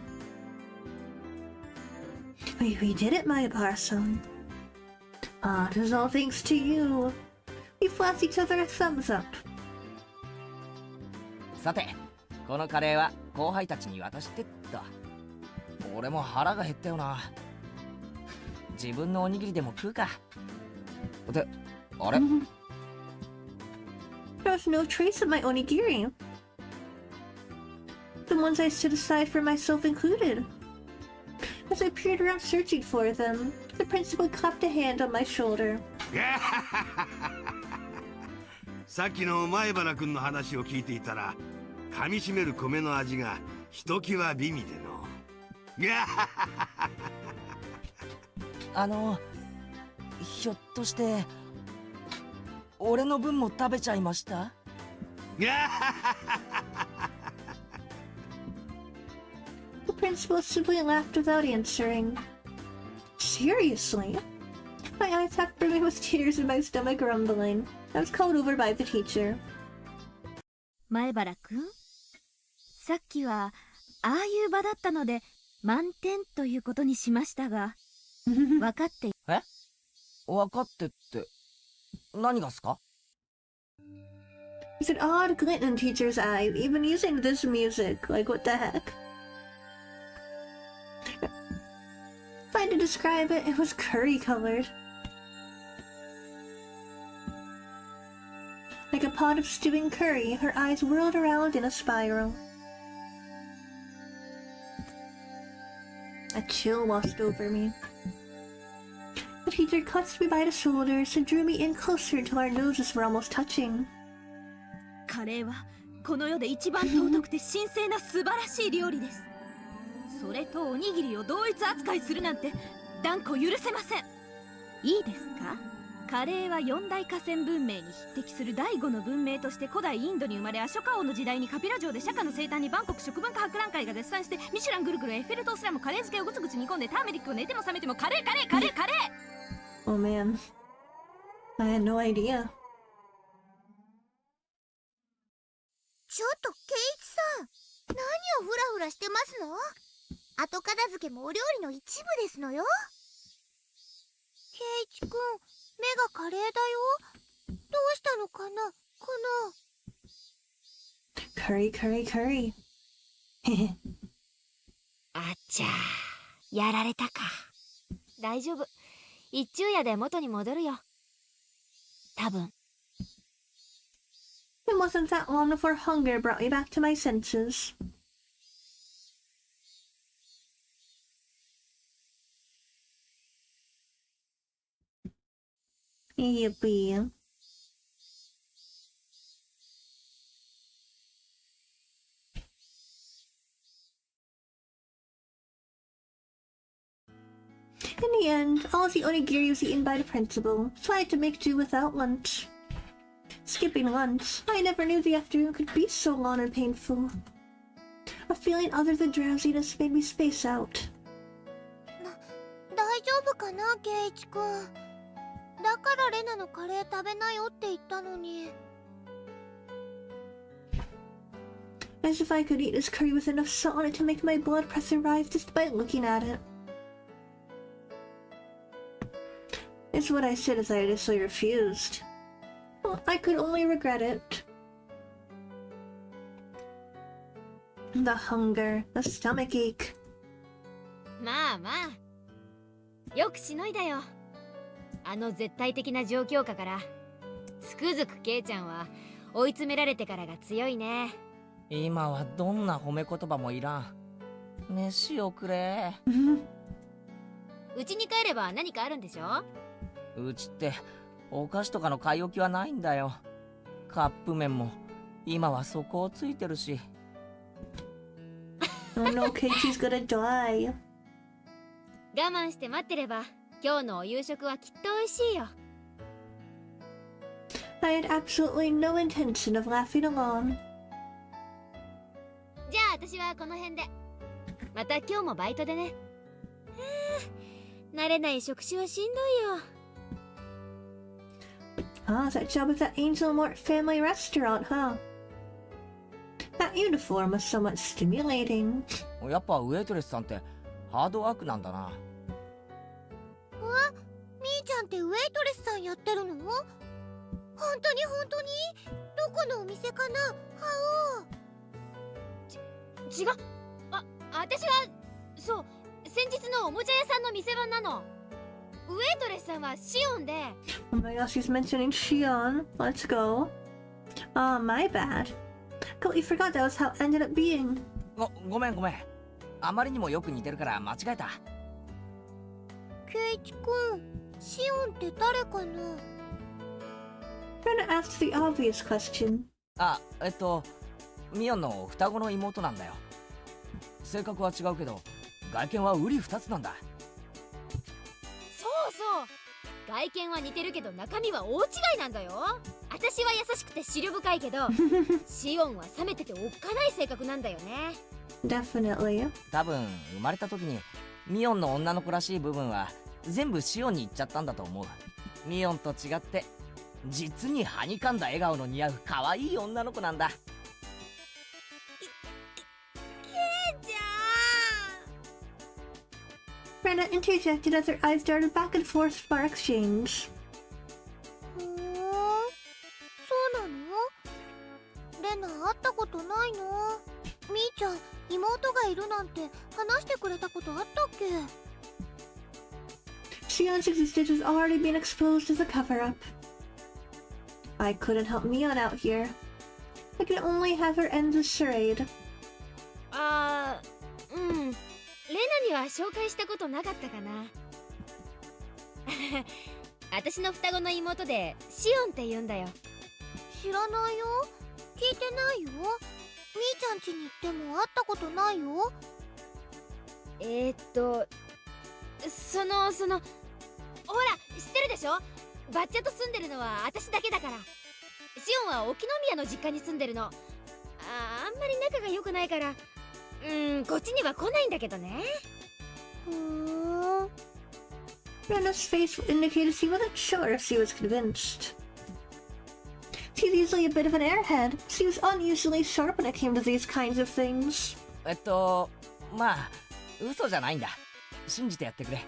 We did it, Mayabara-san. Ah, it is all thanks to you. We flashed each other a thumbs up. さて、このカレーは後輩たちに渡してっと。俺も腹が減ったよな。自分のおにぎりでも食うか。で、あれ？ There was no trace of my onigiri. The ones I set aside for myself included. As I peered around searching for them, The principal clapped a hand on my shoulder. さっきの前原君の話を聞いていたら、噛みしめる米の味がひときわ美味での。ひょっとして俺の分も食べちゃいました？ The principal simply laughed without answering. Seriously? My eyes half brimming with tears and my stomach rumbling. I was called over by the teacher. 前原くん、さっきはああいう場だったので満点ということにしましたが、分かって。え？分かってって何がっすか？ There's an odd glint in the teacher's eye, even using this music. Like, what the heck? If I had to describe it, it was curry-colored. Like a pot of stewing curry, her eyes whirled around in a spiral. A chill washed over me. The teacher clutched me by the shoulders and drew me in closer until our noses were almost touching. カレーはこの世で一番尊くて神聖な素晴らしい料理です。それとおにぎりを同一扱いするなんて断固許せません。いいですか？カレーは四大河川文明に匹敵する第五の文明として古代インドに生まれ、アショカ王の時代にカピラ城で釈迦の生誕にバンコク食文化博覧会が絶賛して、ミシュランぐるぐるエッフェル塔すらもカレー漬けをぐつぐつ煮込んで、ターメリックを寝ても覚めてもカレーカレーカレーカレー。 Oh man, I had no idea. ちょっとケイチさん、何をフラフラしてますの？後片付けもお料理の一部ですのよ。ケイチくん、目がカレーだよ。どうしたのかな、この。Curry, curry, curry. あっちゃー、やられたか。大丈夫、一昼夜で元に戻るよ。多分。It wasn't that long before hunger brought me back to my senses. Yippee. In the end, all the onigiri was eaten by the principal, so I had to make do without lunch. Skipping lunch, I never knew the afternoon could be so long and painful. A feeling other than drowsiness made me space out. 大丈夫かな、ケイチくん。だからレナのカレー食べなよって言ったのに。As if I could eat this curry with enough salt on it to make my blood pressure rise just by looking at it. It's what I said as I initially refused. Well, I could only regret it. The hunger, the stomach ache. まあまあ、よくしのいだよ。あの絶対的な状況下からつくづくケイちゃんは追い詰められてからが強いね。今はどんな褒め言葉もいらん。飯をくれ。うちに帰れば何かあるんでしょ？うちってお菓子とかの買い置きはないんだよ。カップ麺も今は底をついてるし。Oh no, Casey's gonna die. 我慢して待ってれば今日のお夕食はきっと美味しいよ。I had absolutely no intention of laughing along. じゃあ私はこの辺で。また今日もバイトでね。慣れない職種はしんどいよ。Ah, that job at that Angel Mort family restaurant, huh? That uniform was somewhat stimulating. やっぱウェイトレスさんってハードワークなんだな。みーちゃんってウェイトレスさんやってるの？本当に本当に？どこのお店かな？は違う。私はそう、先日のおもちゃ屋さんの店番なの。ウェイトレスさんはシオンで。Oh my gosh, he's mentioning Shion. Let's go. Ah, my bad. Completely forgot that was how it ended up being. ごめん。あまりにもよく似てるから間違えた。ケイチくん、シオンって誰かな？ Rena asked the obvious question. あ、ミオンの双子の妹なんだよ。性格は違うけど外見は瓜二つなんだ。そうそう、外見は似てるけど中身は大違いなんだよ。私は優しくて思慮深いけどシオンは冷めてておっかない性格なんだよね。Definitely. 多分生まれた時にミオンの女の子らしい部分は全部シオンに行っちゃったんだと思う。ミオンと違って実にはにかんだ笑顔の似合う可愛い女の子なんだ。Rena interjected as her eyes darted back and forth from our exchange. ふーん、そうなの？レナ会ったことないの？みーちゃん、妹がいるなんて話してくれたことあったっけ？ Shion's existence has already been exposed as a cover-up. I couldn't help Mion out here. I could only have her end the charade. あー、うん、レナには紹介したことなかったかな。私の双子の妹でシオンって言うんだよ。知らないよ。聞いてないよ。みーちゃん家に行っても会ったことないよ。ほら知ってるでしょ、バッチャと住んでるのは私だけだから。シオンは沖宮の実家に住んでるの。あんまり仲が良くないから、こっちには来ないんだけどね。ふーん。 Rena's face indicated she wasn't sure if she was convinced. She's usually a bit of an airhead. She was unusually sharp when it came to these kinds of things. まあ嘘じゃないんだ。信じてやってくれ。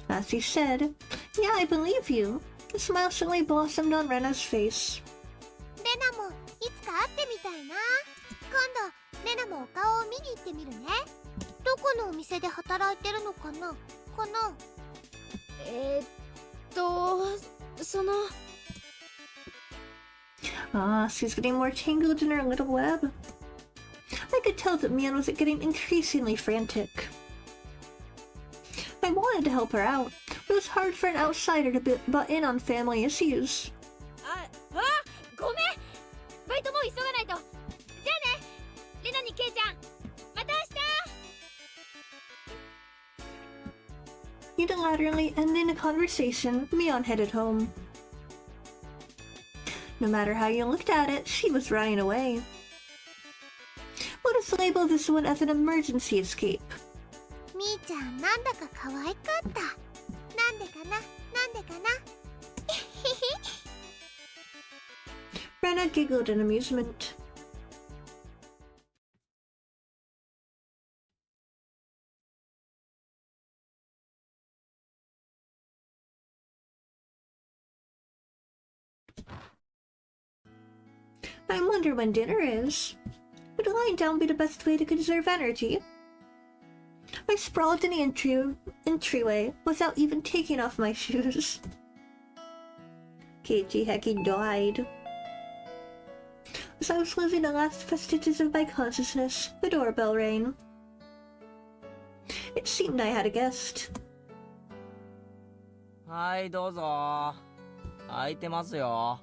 As he said, "Yeah, I believe you." The smile suddenly blossomed on Rena's face. レナもいつか会ってみたいな。今度レナもお顔を見に行ってみるね。どこのお店で働いてるのかな？Ah, she's getting more tangled in her little web. I could tell that Mion was getting increasingly frantic. I wanted to help her out, but it was hard for an outsider to butt in on family issues. ごめん、バイトもう急がないと。じゃあね、レナにケイちゃん、また明日。 Unilaterally ending the conversation, Mion headed home. No matter how you looked at it, she was running away. Let us label this one as an emergency escape. みーちゃんなんだか可愛かった。なんでかな？ Rena giggled in amusement. I wonder when dinner is. Would lying down be the best way to conserve energy? I sprawled in the entryway without even taking off my shoes. Keiichi Heki died. As I was losing the last vestiges of my consciousness, the doorbell rang. It seemed I had a guest. はいどうぞ。開いてますよ。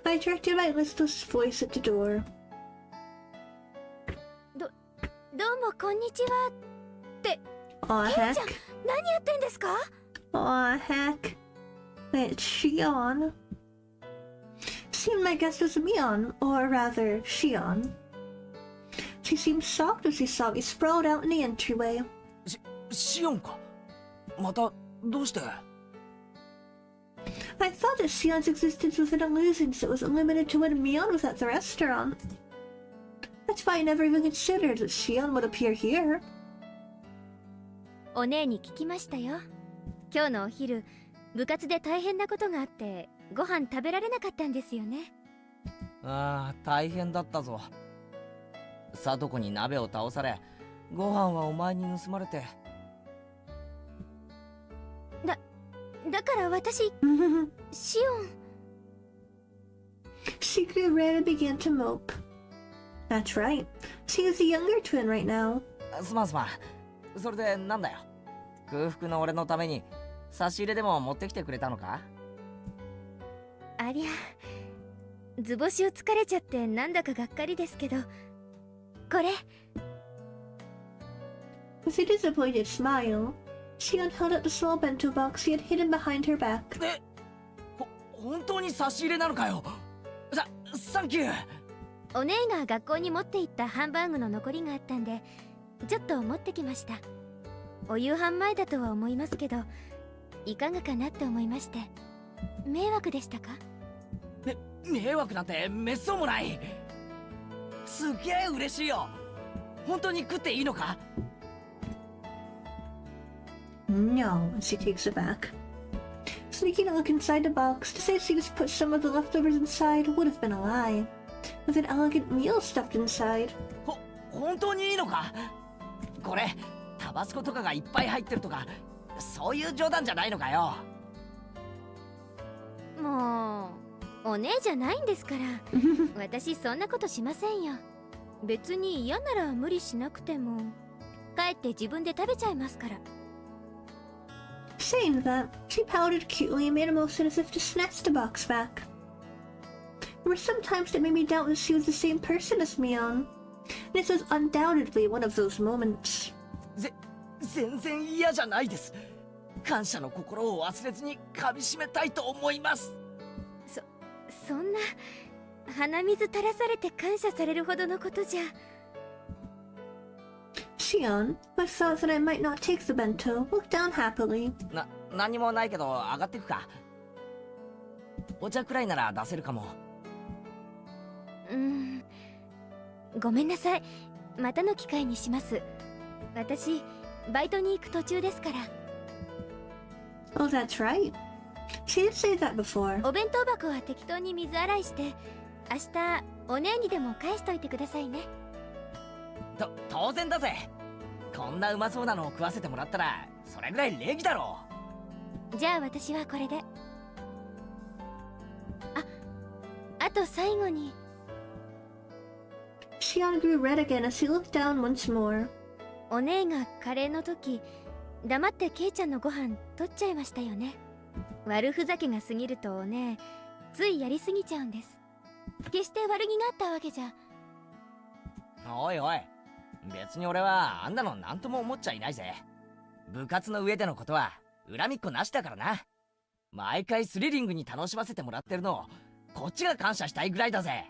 I directed my listless voice at the door. どうもこんにちは。Aw, heck. 何やってんですか？ Aw, heck. It's Shion. Seemed my guest was Mion, or rather, Shion. She seemed shocked as she saw me sprawled out in the entryway. シオンか。またどうして？ I thought that Shion's existence was an illusion that was limited to when Mion was at the restaurant. That's why I never even considered that Shion would appear here. お姉に聞きましたよ。今日のお昼、部活で大変なことがあってご飯食べられなかったんですよね。ああ、大変だったぞ。聡子に鍋を倒され、ご飯はお前に盗まれて。だから私、シオン。She grew red and began to mope. That's right. She is the younger twin right now. すまんすまん。それでなんだよ。空腹の俺のために差し入れでも持ってきてくれたのか？ありゃ、図星を疲れちゃってなんだかがっかりですけど、これ。 With a disappointed smile, Shion held out the small bento box he had hidden behind her back. 本当に差し入れなのかよ。サンキュー。お姉が学校に持って行ったハンバーグの残りがあったんで、ちょっと持ってきました。お夕飯前だとは思いますけど、いかがかなって思いまして。迷惑でしたか？迷惑なんてめっそうもない。すげえ嬉しいよ。本当に食っていいのか？ No, and she takes it back. Sneaking a look inside the box to say she just put some of the leftovers inside would have been a lie. With an elegant meal stuffed inside. 本当にいいのか？これタバスコとかがいっぱい入ってるとか、そういう冗談じゃないのかよ。もうお姉じゃないんですから。私そんなことしませんよ。別に嫌なら無理しなくても、帰って自分で食べちゃいますから。Saying that, she pouted cutely and made a motion as if to snatch the box back. There were some times that made me doubt that she was the same person as Mion. This was undoubtedly one of those moments. 全然嫌じゃないです。感謝の心を忘れずに噛み締めたいと思います。そんな鼻水垂らされて感謝されるほどのことじゃ。Shion, who thought that I might not take the bento, looked down happily. 何もないけど上がってくか。お茶くらいなら出せるかも。ごめんなさい。またの機会にします。私バイトに行く途中ですから。Oh, that's right. She did say that before. お弁当箱は適当に水洗いして、明日お姉にでも返しといてくださいね。当然だぜ。こんなうまそうなのを食わせてもらったらそれぐらい礼儀だろう。じゃあ私はこれで。あと最後に。Shion grew red again as he looked down once more. お姉がカレーの時、黙ってケイちゃんのご飯取っちゃいましたよね。悪ふざけが過ぎるとお姉、ついやりすぎちゃうんです。決して悪気があったわけじゃ。おいおい、別に俺はあんなの何とも思っちゃいないぜ。部活の上でのことは恨みっこなしだからな。毎回スリリングに楽しませてもらってるのをこっちが感謝したいぐらいだぜ。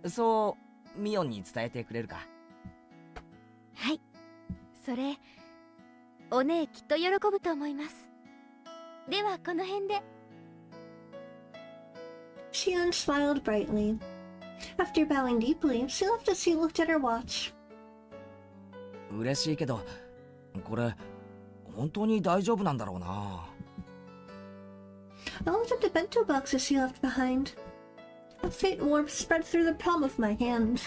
そうミオンに伝えてくれるか？はい、それお姉きっと喜ぶと思います。ではこの辺で。Shion smiled brightly. After bowing deeply, she left as she looked at her watch. 嬉しいけど、これ本当に大丈夫なんだろうな。I looked at the bento boxes she left behind. A faint warmth spread through the palm of my hand.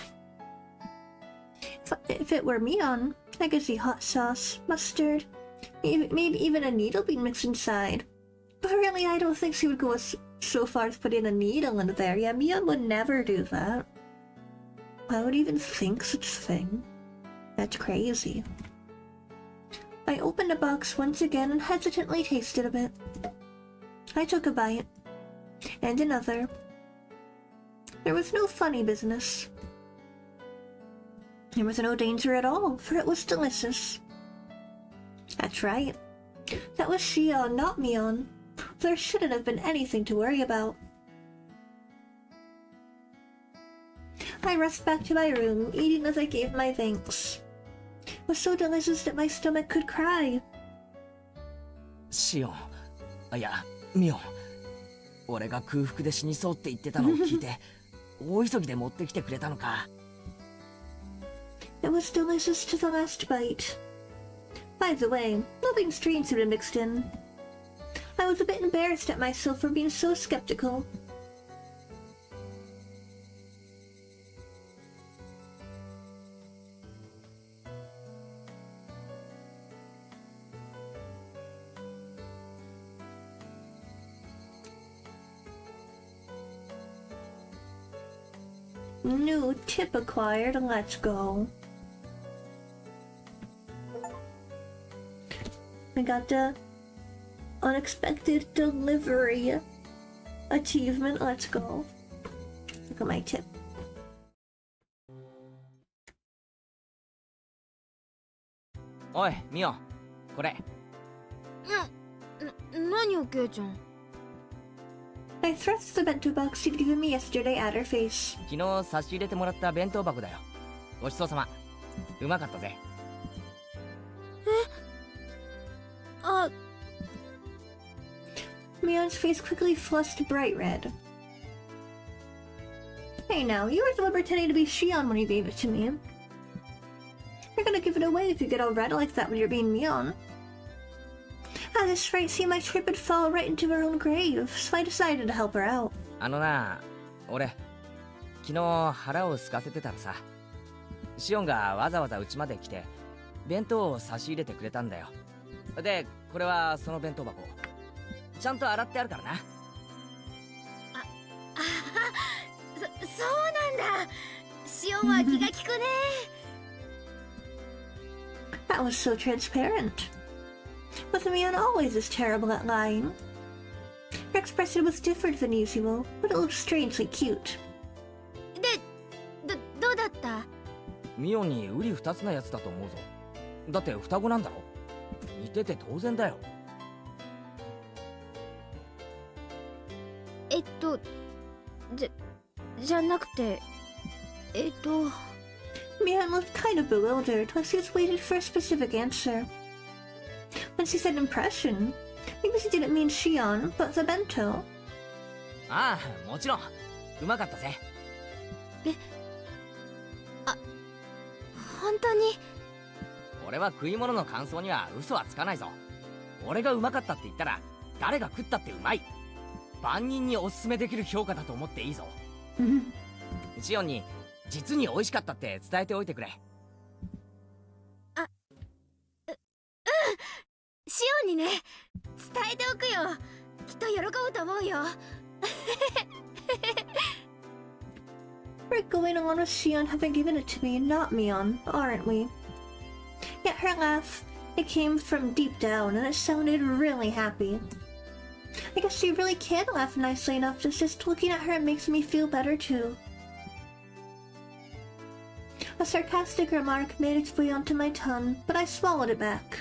If it were Mion, I could see hot sauce, mustard, maybe even a needle being mixed inside. But really, I don't think she would go so far as putting a needle in there. Yeah, Mion would never do that. I would even think such a thing. That's crazy. I opened the box once again and hesitantly tasted a bit. I took a bite, and another. There was no funny business. There was no danger at all, for it was delicious. That's right. That was Shion, not Mion. There shouldn't have been anything to worry about. I rushed back to my room, eating as I gave my thanks. It was so delicious that my stomach could cry. シオン、いやミオン、俺が空腹で死にそうって言ってたのを聞いて大急ぎで持ってきてくれたのか。It was delicious to the last bite. By the way, nothing strange had been mixed in. I was a bit embarrassed at myself for being so skeptical. New tip acquired, let's go. I got the unexpected delivery achievement. Let's go. Look at my tip. おいミオン、これ。何よケイちゃん。 I thrust the bento box you'd given me yesterday at her face. 昨日差し入れてもらった弁当箱だよ。ごちそうさま。うまかったぜ。あ、 Mion's face quickly flushed bright red. Hey now, you were the one pretending to be Shion when you gave it to me. You're gonna give it away if you get all red like that when you're being Mion. At this rate, see my trip would fall right into her own grave, so I decided to help her out. あのな、俺昨日腹を空かせてたらさ、シオンがわざわざうちまで来て弁当を差し入れてくれたんだよ。で、これはその弁当箱。ちゃんと洗ってあるからな。そうなんだ。シオンは気が利くね。That was so transparent. But Mion always is terrible at lying. Her expression was different than usual, but it looked strangely cute. どうだった？ミオンにウリ二つなやつだと思うぞ。だって双子なんだろ。似てて当然だよ。じゃなくて、Mion looked kind of bewildered, like she was waiting for a specific answer. When she said impression, maybe she didn't mean Shion, but the bento. ああ、もちろん。うまかったぜ。本当に？俺は食い物の感想には嘘はつかないぞ。俺がうまかったって言ったら誰が食ったってうまい。万人におすすめできる評価だと思っていいぞ。シオンに実に美味しかったって伝えておいてくれ。シオンにね、伝えておくよ。きっと喜ぶと思うよ。We're going on with Shion having given it to me, not Mion, aren't we? Yet her laugh, it came from deep down, and it sounded really happy. I guess she really can laugh nicely enough that just looking at her makes me feel better too. A sarcastic remark made its way onto my tongue, but I swallowed it back.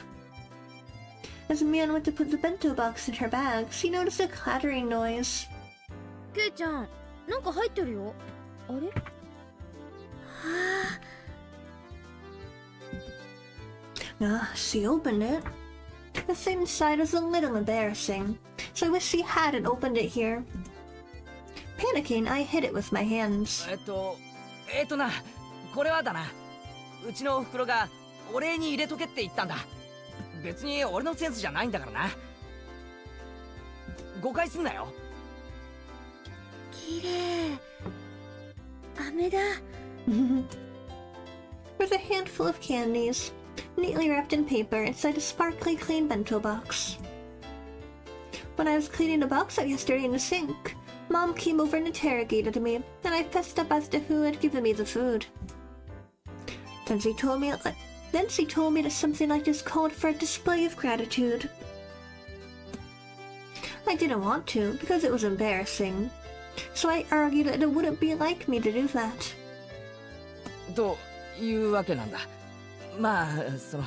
As Mion went to put the bento box in her bag, she noticed a clattering noise. ケイちゃん、なんか入ってるよ。あれ？はあ。She opened it. The thing inside was a little embarrassing, so I wish she hadn't opened it here. Panicking, I hid it with my hands. な、これはだな。うちのお袋がお礼に入れとけって言ったんだ。別に俺のセンスじゃないんだからな。誤解すんなよ。綺麗。飴だ。There's a handful of candies, neatly wrapped in paper inside a sparkly clean bento box. When I was cleaning the box out yesterday in the sink, Mom came over and interrogated me, and I fessed up as to who had given me the food. Then she told me that something like this called for a display of gratitude. I didn't want to, because it was embarrassing. So I argued that it wouldn't be like me to do that. というわけなんだ。まあ、その。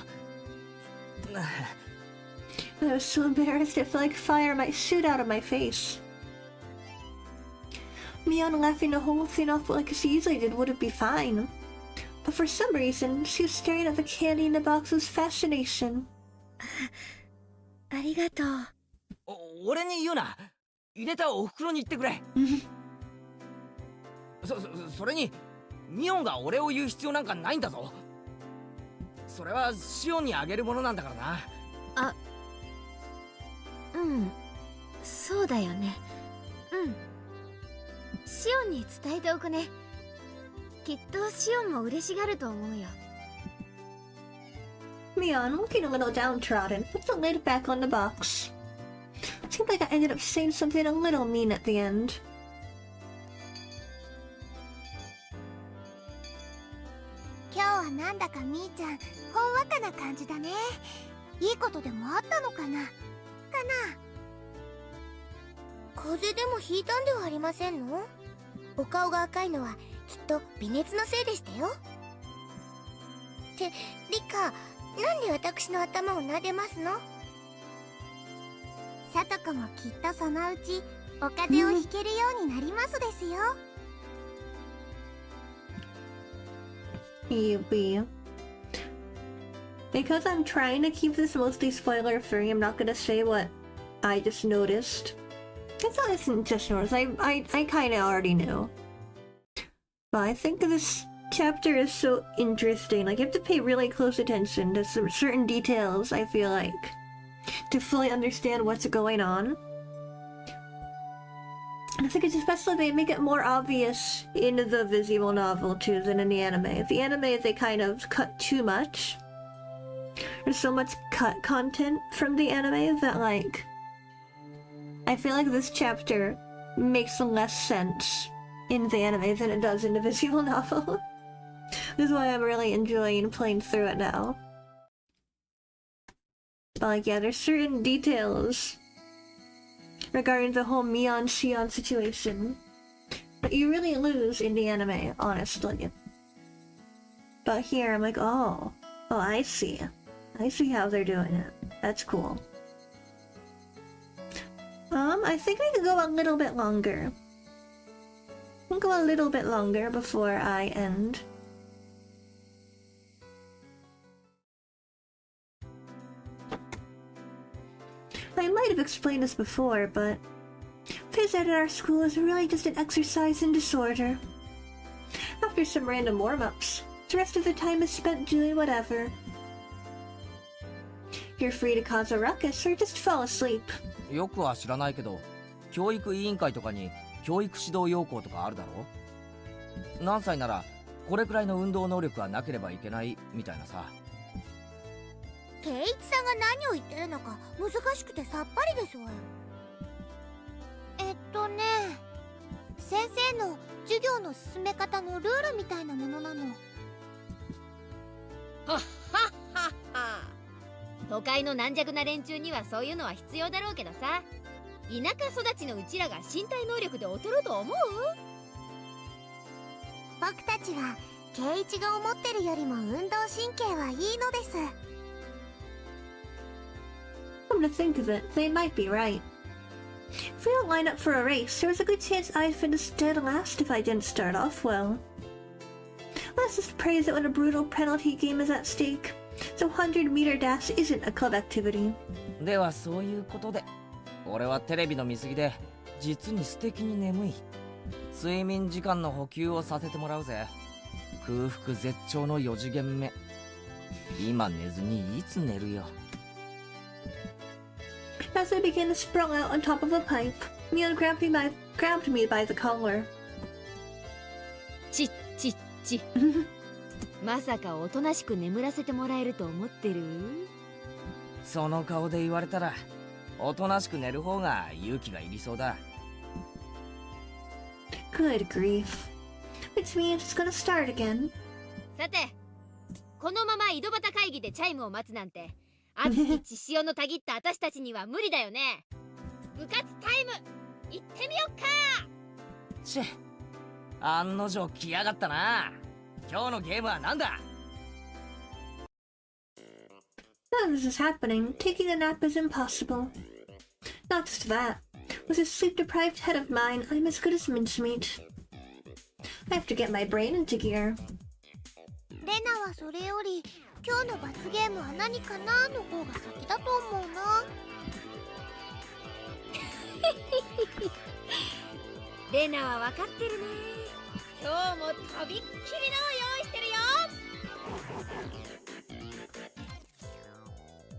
I was so embarrassed it felt like fire might shoot out of my face. Mion laughing the whole thing off like she usually did wouldn't be fine. But for some reason, she was staring at the candy in the box with fascination. ありがとう。俺に言うな。入れたお袋に言ってくれ。それにミオンが俺を言う必要なんかないんだぞ。それはシオンにあげるものなんだからな。そうだよね。シオンに伝えておくね。きっとシオンも嬉しがると思うよ。Mion, looking a little downtrodden, put the lid back on the box. Seemed like I ended up saying something a little mean at the end. 今日はなんだかみーちゃんほんわかな感じだね。いいことでもあったのかな風邪でもひいたんではありませんの？お顔が赤いのはきっと微熱のせいでしたよ。ってリカ、なんで私の頭を撫でますの？さとこもきっとそのうちお風邪をひけるようになりますですよ。Maybe. Because I'm trying to keep this mostly spoiler free, I'm not gonna say what I just noticed. It's not just noticed, I kinda already knew. But I think this chapter is so interesting. Like, you have to pay really close attention to some certain details, I feel like, to fully understand what's going on. And I think it's especially they make it more obvious in the visual novel too than in the anime. The anime, they kind of cut too much. There's so much cut content from the anime that, like, I feel like this chapter makes less sense in the anime than it does in the visual novel. This is why I'm really enjoying playing through it now. But, like, yeah, there's certain details regarding the whole Mion-Shion situation that you really lose in the anime, honestly. But here, I'm like, oh, I see. I see how they're doing it. That's cool. I think I could go a little bit longer. I'll go a little bit longer before I end. I might have explained this before, but phys ed at our school is really just an exercise in disorder. After some random warm-ups, the rest of the time is spent doing whatever. You're free to cause a ruckus or just fall asleep. よくは知らないけど、教育委員会とかに教育指導要項とかあるだろ？何歳ならこれくらいの運動能力はなければいけないみたいなさ。圭一さんが何を言ってるのか難しくてさっぱりですわよ。先生の授業の進め方のルールみたいなものなの。はっはっはっは。都会の軟弱な連中にはそういうのは必要だろうけどさ、田舎育ちのうちらが身体能力で劣ると思う？僕たちは圭一が思ってるよりも運動神経はいいのです。Come to think of it, they might be right. If we don't line up for a race, there's a good chance I'd finish dead last if I didn't start off well. Let's just praise it when a brutal penalty game is at stake. So 100-meter dash isn't a club activity. ではそういうことで、俺はテレビの見過ぎで実に素敵に眠い。睡眠時間の補給をさせてもらうぜ。空腹絶頂の4次元目。今寝ずにいつ寝るよ。As I began to sprawl out on top of a pipe, Mion grabbed me by the collar. ちっちっち。まさかおとなしく眠らせてもらえると思ってる？その顔で言われたら、おとなしく寝る方が勇気がいりそうだ。Good grief. Which means it's gonna start again. さて、このまま井戸端会議でチャイムを待つなんて、熱き血潮のたぎった私たちには無理だよね。部活タイム、行ってみよっか。ちぇ、案の定来やがったな。今日のゲームは何だ？ None of this is happening. Taking a nap is impossible. Not just that. With this sleep-deprived head of mine, I'm as good as mincemeat. I have to get my brain into gear. レナはそれより今日の罰ゲームは何かなの方が先だと思うな。レナは分かってるね。今日もとびっきりのを用意してるよ。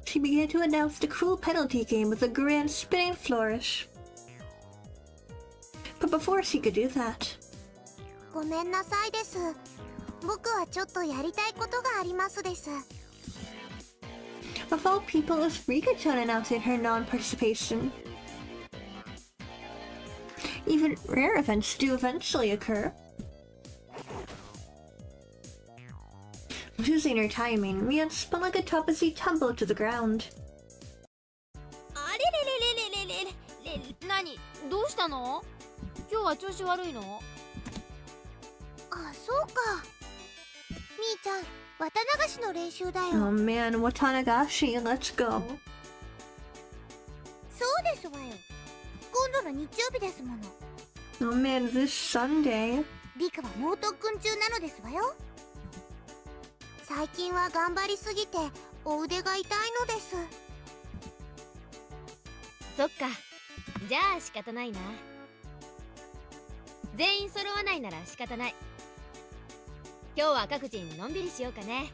She began to announce the cruel penalty game with a grand spinning flourish. But before she could do that, ごめんなさいです。僕はちょっとやりたいことがありますです。of all people, it was Rika-chan announcing her non-participation. Even rare events do eventually occur. Losing her timing, Mion spun like a top as he tumbled to the ground. あれれれれれれれれ、何どうしたの？今日は調子悪いの？あ、そうか。みーちゃん、綿流しの練習だよ。 Oh man, watanagashi, let's go. そうですわよ。今度の日曜日ですもの。 Oh man, this Sunday. リカは猛特訓中なのですわよ。最近は頑張りすぎてお腕が痛いのです。そっか、じゃあ仕方ないな。全員揃わないなら仕方ない。今日は各人のんびりしようかね。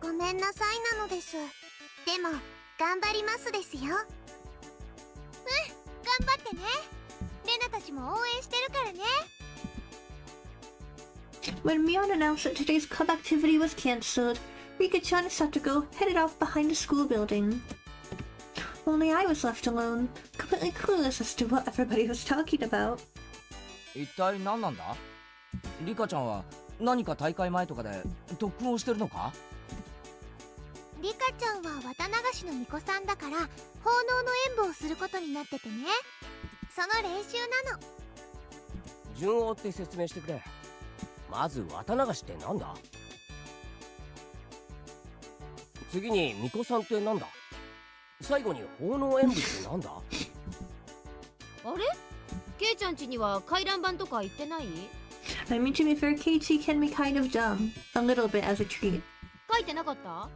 ごめんなさいなのです。でも頑張りますですよ。うん、頑張ってね。レナたちも応援してるからね。 When Mion announced that today's club activity was cancelled, Rika-chan and Satoko headed off behind the school building. Only I was left alone, completely clueless as to what everybody was talking about. 一体何なんだ？リカちゃんは何か大会前とかで特訓をしてるのか？リカちゃんは綿流しの巫女さんだから奉納の演舞をすることになっててね。その練習なの。順を追って説明してくれ。まず綿流しってなんだ？次に巫女さんってなんだ？最後に奉納演舞ってなんだ？あれ？ケイちゃん家には回覧板とか行ってない？ I mean, to be fair, KT can be kind of dumb. A little bit as a treat. 書いてなかった？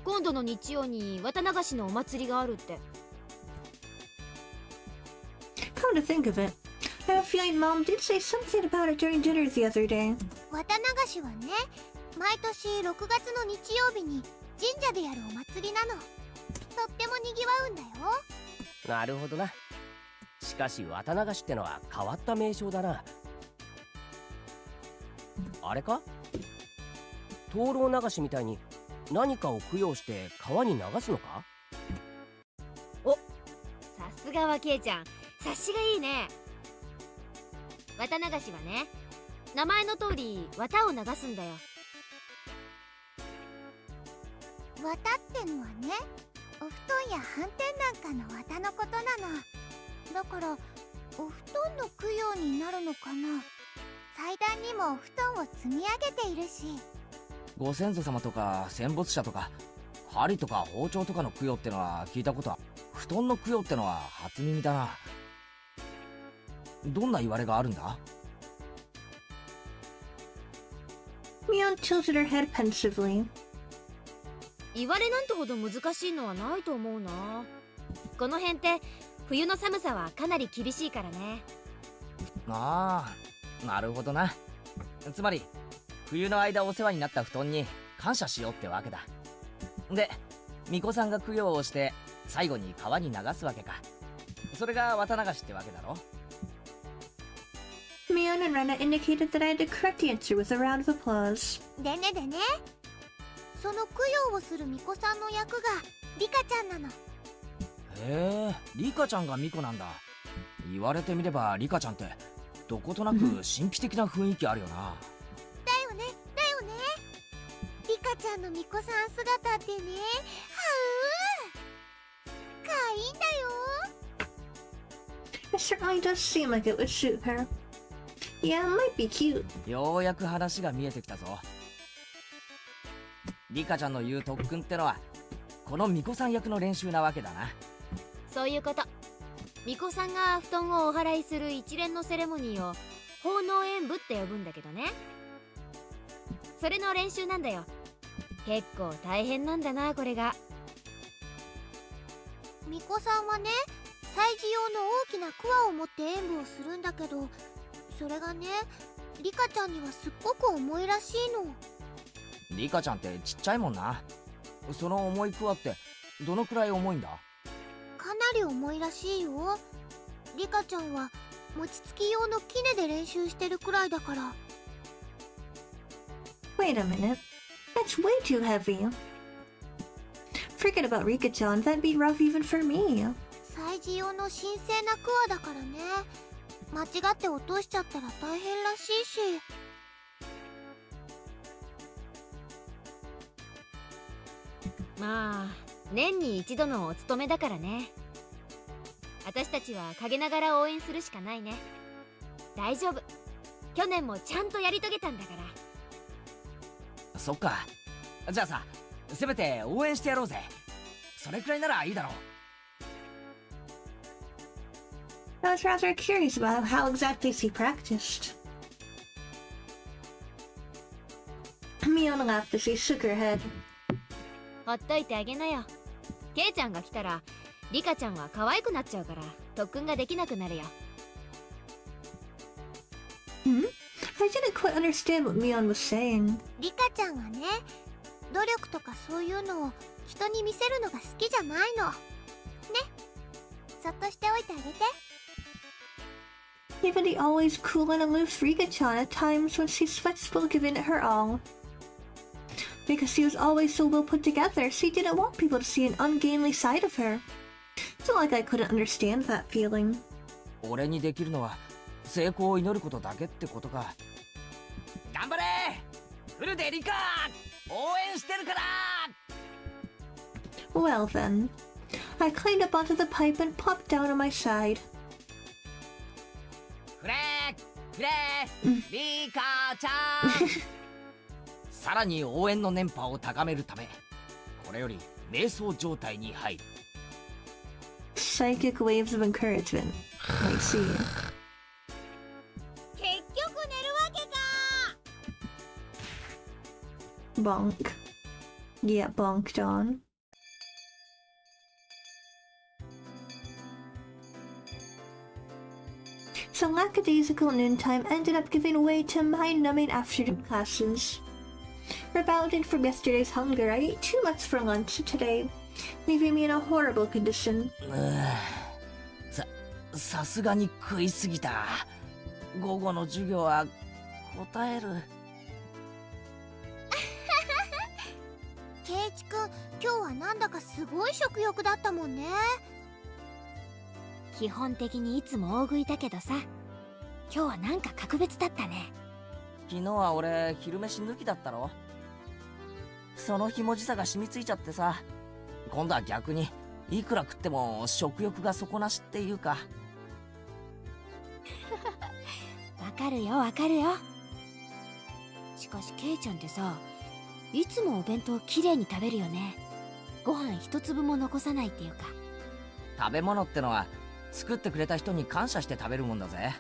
今度の日曜に綿流しのお祭りがあるって。 Come to think of it, I have a feeling Mom did say something about it during dinner the other day. 綿流しはね、毎年6月の日曜日に神社でやるお祭りなの。とってもにぎわうんだよ。なるほどな。しかし綿流しってのは変わった名称だな。あれか？灯籠流しみたいに何かを供養して川に流すのか？お、さすがはケイちゃん、察しがいいね。綿流しはね、名前の通り綿を流すんだよ。綿ってのはね、お布団や斑点なんかの綿のことなの。だからお布団の供養になるのかな。祭壇にもお布団を積み上げているし。ご先祖様とか戦没者とか針とか包丁とかの供養ってのは聞いたことは、布団の供養ってのは初耳だな。どんな言われがあるんだ？ Mion tilted her head pensively. 言われなんてほど難しいのはないと思うな。この辺って冬の寒さはかなり厳しいからね。ああ、なるほどな。つまり冬の間お世話になった布団に感謝しようってわけだ。で、巫女さんが供養をして最後に川に流すわけか。それが綿流しってわけだろ。 Mion and Rena indicated that I had the correct answer with a round of applause. でねでね、その供養をする巫女さんの役がリカちゃんなの。へえ、リカちゃんが巫女なんだ。言われてみればリカちゃんってどことなく神秘的な雰囲気あるよな。だよね、だよね。リカちゃんの巫女さん姿ってね、かわいいんだよ。 It certainly does seem like it would suit her. Yeah, it might be cute. ようやく話が見えてきたぞ。リカちゃんの言う特訓ってのはこの巫女さん役の練習なわけだな。そういうこと。巫女さんが布団をお祓いする一連のセレモニーを奉納演舞って呼ぶんだけどね。それの練習なんだよ。結構大変なんだな、これが。巫女さんはね、祭事用の大きな桑を持って演舞をするんだけど、それがね、リカちゃんにはすっごく重いらしいの。リカちゃんってちっちゃいもんな。その重いクワってどのくらい重いんだ？かなり重いらしいよ。リカちゃんは餅つき用の杵で練習してるくらいだから。 Wait a minute. That's way too heavy. Forget about Rika-chan, that'd be rough even for me. 祭事用の神聖な桑だからね。間違って落としちゃったら大変らしいし。まあ年に一度のお勤めだからね。私たちは陰ながら応援するしかないね。大丈夫、去年もちゃんとやり遂げたんだから。そっか。じゃあさ、せめて応援してやろうぜ。それくらいならいいだろう。I was rather curious about how exactly she practiced. Mion laughed as she shook her head. ほっといてあげなよ。ケイちゃんが来たらリカちゃんは可愛くなっちゃうから特訓ができなくなるよ。Hmm? I didn't quite understand what Mion was saying. リカちゃんはね、努力とかそういうのを人に見せるのが好きじゃないの。ね。そっとしておいてあげて。Even the always cool and aloof Riga-chan at times when she's flexible giving it her all. Because she was always so well put together, she didn't want people to see an ungainly side of her. It's not like I couldn't understand that feeling. 俺にできるのは成功を祈ることだけってことか。頑張れフルでリカ、応援してるから。 Well then, I climbed up onto the pipe and popped down on my side. フレリカちゃんさらに応援の電波を高めるため、これより瞑想状態に入る。 Psychic waves of encouragement. I see. 結局寝るわけか。 Bonk. Yeah, bonked on. So lackadaisical noontime ended up giving way to mind-numbing afternoon classes. Rebounding from yesterday's hunger, I ate too much for lunch today, leaving me in a horrible condition. さすがに食いすぎた。午後の授業は答える。ケイチくん、今日はなんだかすごい食欲だったもんね。基本的にいつも大食いだけどさ、今日はなんか格別だったね。昨日は俺昼飯抜きだったろ。そのひもじさが染みついちゃってさ、今度は逆にいくら食っても食欲が底なしっていうか。わかるよわかるよ。しかしケイちゃんってさ、いつもお弁当きれいに食べるよね。ご飯一粒も残さないっていうか。食べ物ってのは作ってくれた人に感謝して食べるもんだぜ。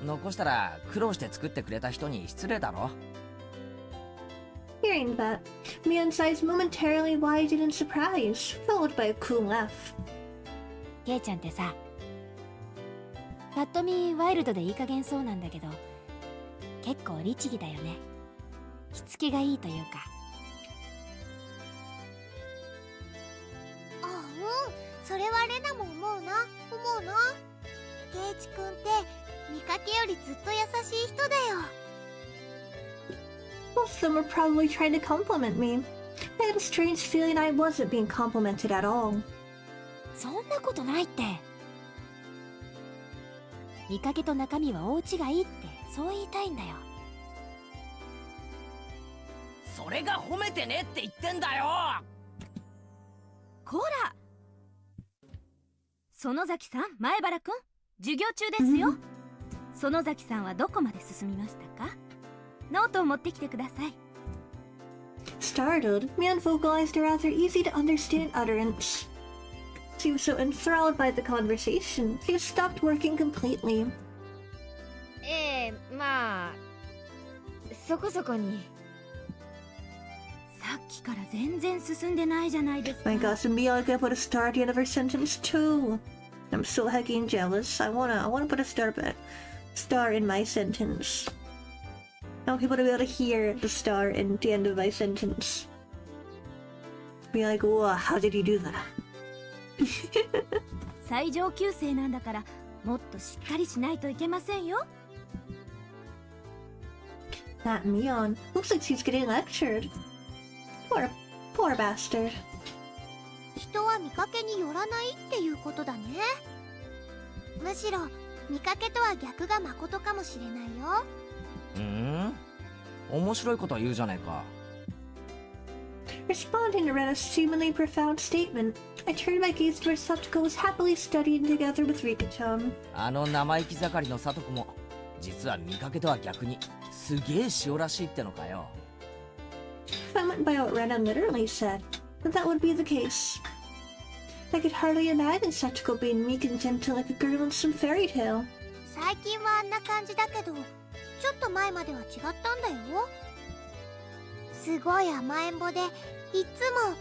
残したら苦労して作ってくれた人に失礼だろ。 Hearing that, Mion's eyes momentarily widened in surprise, followed by a cool laugh. ケイちゃんってさ、ぱっと見ワイルドでいい加減そうなんだけど、結構律儀だよね。しつけがいいというか。あ、うん、それはレナも思うな。ケイチくんって見かけよりずっと優しい人だよ。 Both of them were probably trying to compliment me. I had a strange feeling I wasn't being complimented at all. そんなことないって。見かけと中身は大違いってそう言いたいんだよ。それが褒めてねって言ってんだよ。こら、園崎さん、前原くん、授業中ですよ。園崎さんはどこまで進みましたか？ノートを持ってきてください。 Startled, Mion vocalized a rather easy to understand utterance. She was so enthralled by the conversation, she stopped working completely. まあそこそこに。さっきから全然進んでないじゃないですか。 My gosh, and Mion could put a star at the end of her sentence too. I'm so hecking jealous. I wanna put a star in my sentence. I want people to be able to hear the star in the end of my sentence. Be like, whoa, how did you do that? 最上級生なんだからもっとしっかりしないといけませんよ。 That Mion looks like she's getting lectured. Poor bastard. 人は見かけによらないっていうことだね。むしろ見かけとは逆が誠かもしれないよ。面白いこと言うじゃねえか。Responding to Rena's seemingly profound statement, I turned my gaze to where Satoko was happily studying together with Rika-chan. あの生意気盛りのサトコも実は見かけとは逆にすげえ塩らしいってのかよ。 If I went by what Rena literally said, then that would be the case. I could hardly imagine Satoko being meek and gentle like a girl in some fairy tale. 最近はあんな感じだけど、ちょっと前までは違ったんだよ。すごい甘えん坊で、いつも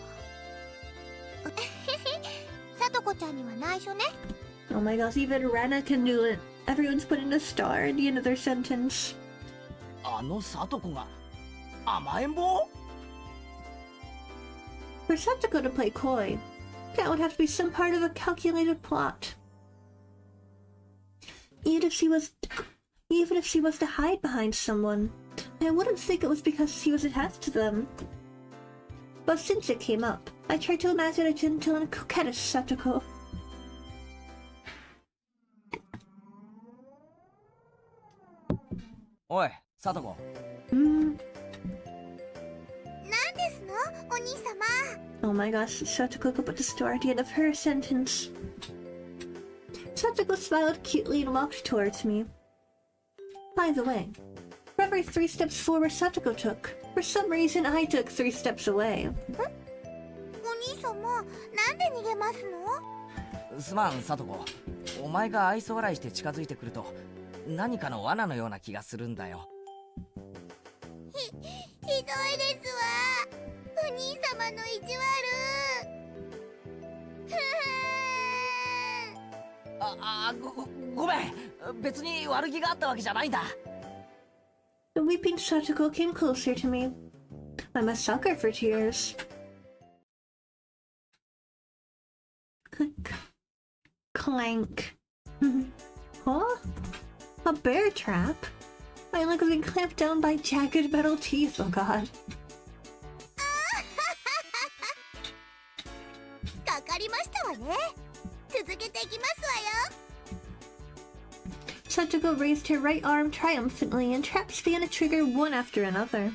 さとこちゃんには内緒ね。 Oh my gosh, even Rena can do it. Everyone's putting a star at the end of their sentence. あのサトコが甘えん坊？ For Satoko to play coy, that would have to be some part of a calculated plot. Even if she was to hide behind someone, I wouldn't think it was because she was attached to them. But since it came up, I tried to imagine a gentle and coquettish Satoko. おい、サトコ。なんですの、お兄様。 Oh my gosh, Satoko could put the star at the end of her sentence. Satoko smiled cutely and walked towards me. By the way, for every 3 steps forward Satoko took, for some reason I took 3 steps away. お兄様、なんで逃げますの？すまん、サトコ。お前が愛想笑いして近づいてくると何かの罠のような気がするんだよ。ひどいですわ。お兄様の意地悪。ごめん。別に悪気があったわけじゃないんだ。The weeping Satoko came closer to me. I'm a sucker for tears. Click. Clank. Huh? A bear trap? My leg was being clamped down by jagged metal teeth, oh god. かかりましたわね。続けていきますわよ。 Satoko raised her right arm triumphantly and traps began to trigger one after another.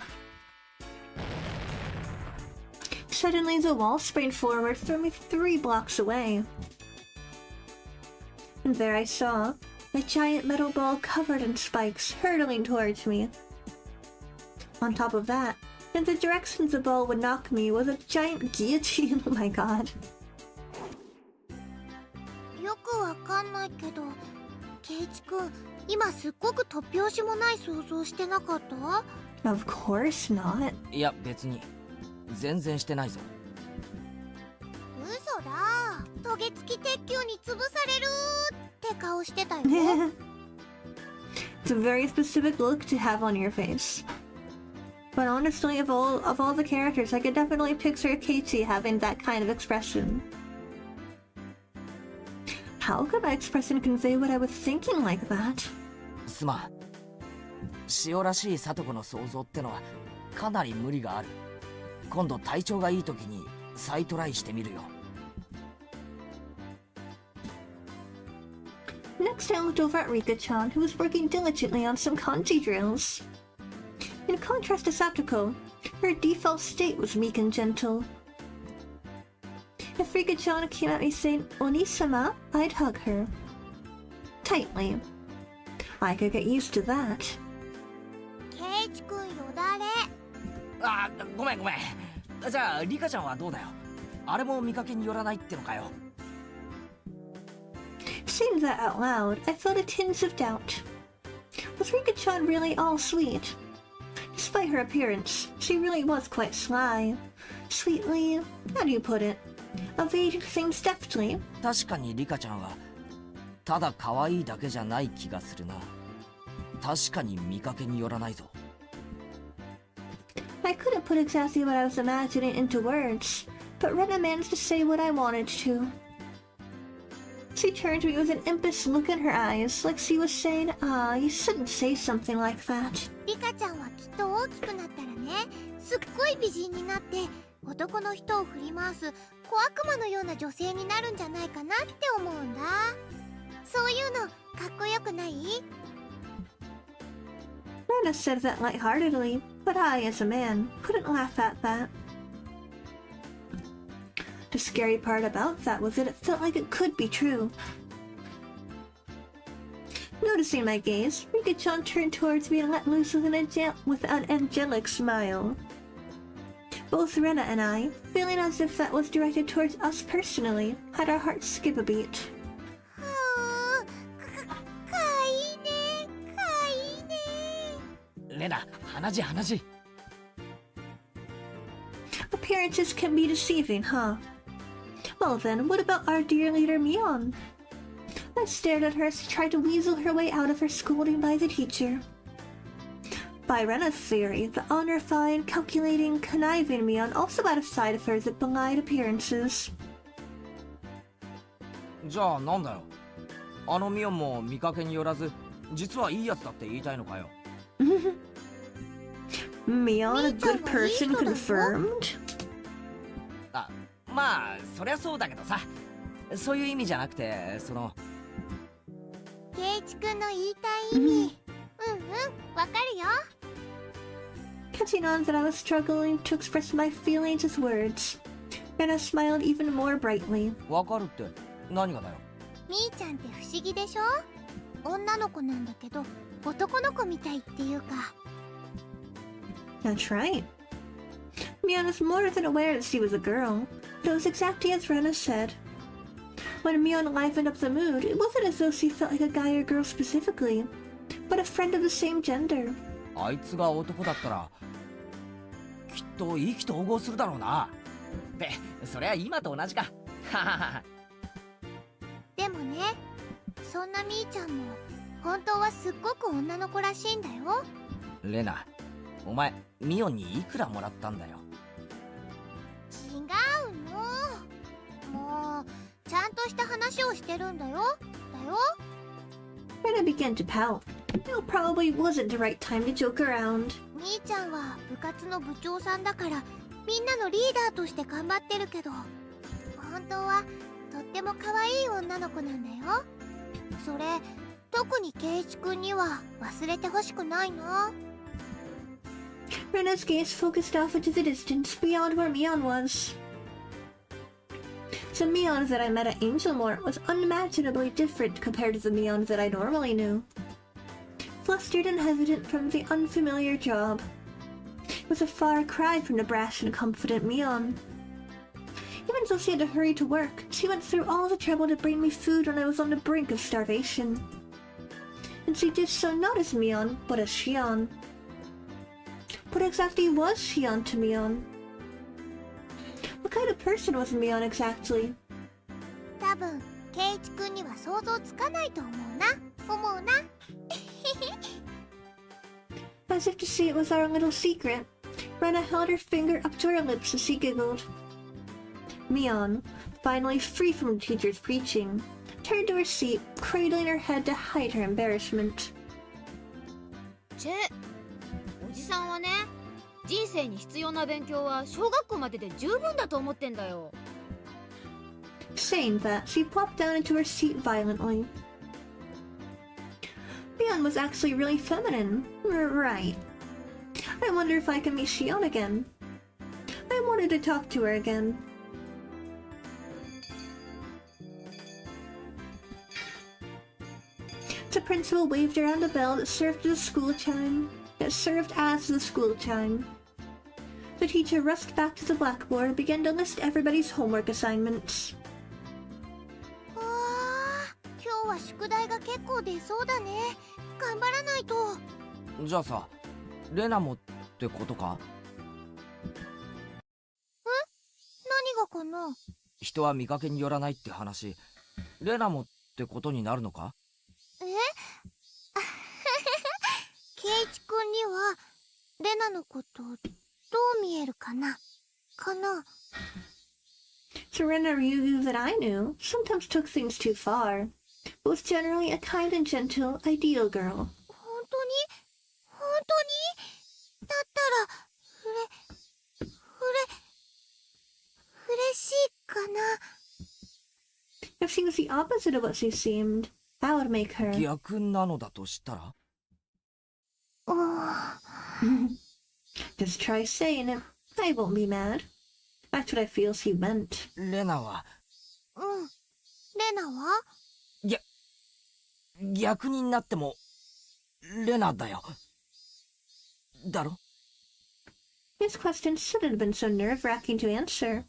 Suddenly the wall sprang forward, throwing me 3 blocks away. And there I saw a giant metal ball covered in spikes hurtling towards me. On top of that, in the direction the ball would knock me was a giant guillotine. Oh my god. よくわかんないけど、ケイチ君、今すっごく突拍子もない想像してなかった？ Of course not. いや、別に。全然してないぞ。嘘だ。トゲ付き鉄球に潰されるって顔してたよ。 It's a very specific look to have on your face. But honestly, of all the characters, I could definitely picture Keiichi having that kind of expression. How could my expression convey what I was thinking like that? すまん。塩らしいサトコの想像ってのはかなり無理がある。今度体調がいい時に再トライしてみるよ。 Next, I looked over at Rika-chan, who was working diligently on some kanji drills. In contrast to Satoko, her default state was meek and gentle. If Rika-chan came at me saying "Oni-sama," I'd hug her. Tightly. I could get used to that. ケイチ君よだれ。あ、ごめん。じゃあリカちゃんはどうだよ。あれも見かけによらないってのかよ。 Saying that out loud, I felt a tinge of doubt. Was Rika-chan really all sweet? Despite her appearance, she really was quite sly. Sweetly, how do you put it? Evading things deftly. 確かにリカちゃんはただ可愛いだけじゃない気がするな。確かに見かけによらないぞ。 I couldn't put exactly what I was imagining into words, but Rena managed to say what I wanted to. She turned to me with an impish look in her eyes, like she was saying, "Ah, you shouldn't say something like that." リカちゃんはきっと大きくなったらね、すっごい美人になって男の人を振り回す小悪魔のような女性になるんじゃないかなって思うんだ。そういうのかっこよくない？ Rena said that lightheartedly, but I, as a man, couldn't laugh at that. The scary part about that was that it felt like it could be true. Noticing my gaze, Rika-chan turned towards me and let loose with an angelic smile. Both Rena and I, feeling as if that was directed towards us personally, had our hearts skip a beat. かわいいね、かわいいね。レナ、話。 Appearances can be deceiving, huh? Well then, what about our dear leader Mion? I stared at her as she tried to weasel her way out of her scolding by the teacher. By Rena's theory, the honor-fine, calculating, conniving Mion also had a side of her that belied appearances. じゃあなんだよ。あのミオンも見かけによらず、実はいいやつだって言いたいのかよ。Mion, a good person confirmed? あ、まあそりゃそうだけどさ。そういう意味じゃなくて、その。ケイチ君の言いたい意味。わかるよ。Catching on that I was struggling to express my feelings with words, Rena smiled even more brightly. わかるって何がだよ。みーちゃんって不思議でしょ。女の子なんだけど男の子みたいっていうか。That's right. Mion was more than aware that she was a girl. It was exactly as Rena said. When Mion livened up the mood, it wasn't as though she felt like a guy or girl specifically, but a friend of the same gender. あいつが男だったらきっと意気投合するだろうな。で、そりゃ今と同じか。でもね、そんなみーちゃんも本当はすっごく女の子らしいんだよ。レナ、お前ミオンにいくらもらったんだよ。違うの。もうちゃんとした話をしてるんだよ。Rena began to pout. It probably wasn't the right time to joke around. みーちゃんは部活の部長さんだからみんなのリーダーとして頑張ってるけど、本当はとっても可愛い女の子なんだよ。それ特にケイチ君には忘れてほしくないな。Rena's gaze focused off into the distance beyond where Mion was. The Mion that I met at Angelmore was unimaginably different compared to the Mion that I normally knew. Flustered and hesitant from the unfamiliar job. It was a far cry from the brash and confident Mion. Even though she had to hurry to work, she went through all the trouble to bring me food when I was on the brink of starvation. And she did so not as Mion, but as Shion. What exactly was Shion to Mion? What kind of person was Mion exactly? 多分ケイチ君には想像つかないと思うな。As if to see it was our little secret, Rena held her finger up to her lips as she giggled. Mion, finally free from the teacher's preaching, turned to her seat, cradling her head to hide her embarrassment. おじさんはね、人生に必要な勉強は小学校までで十分だと思ってんだよ。Saying that, she plopped down into her seat violently. Mion was actually really feminine. Right. I wonder if I can meet Shion again. I wanted to talk to her again. The principal waved around a bell that served as the school chime. The teacher rushed back to the blackboard and began to list everybody's homework assignments. 今日は宿題が結構出そうだね。頑張らないと。じゃあさ、レナもってことか？何がかな？人は見かけによらないって話、レナもってことになるのか？ケイチ君にはレナのことどう見えるかな？ To Rena Ryugu that I knew sometimes took things too far, but was generally a kind and gentle, ideal girl. 本当にだったら嬉しいかな？ If she was the opposite of what she seemed, that would make her... 逆なのだとしたら？ Just try saying it. I won't be mad. That's what I feel he meant. レナはうん。レナは？逆になってもレナだよ。だろ？ His question shouldn't have been so nerve-wracking to answer.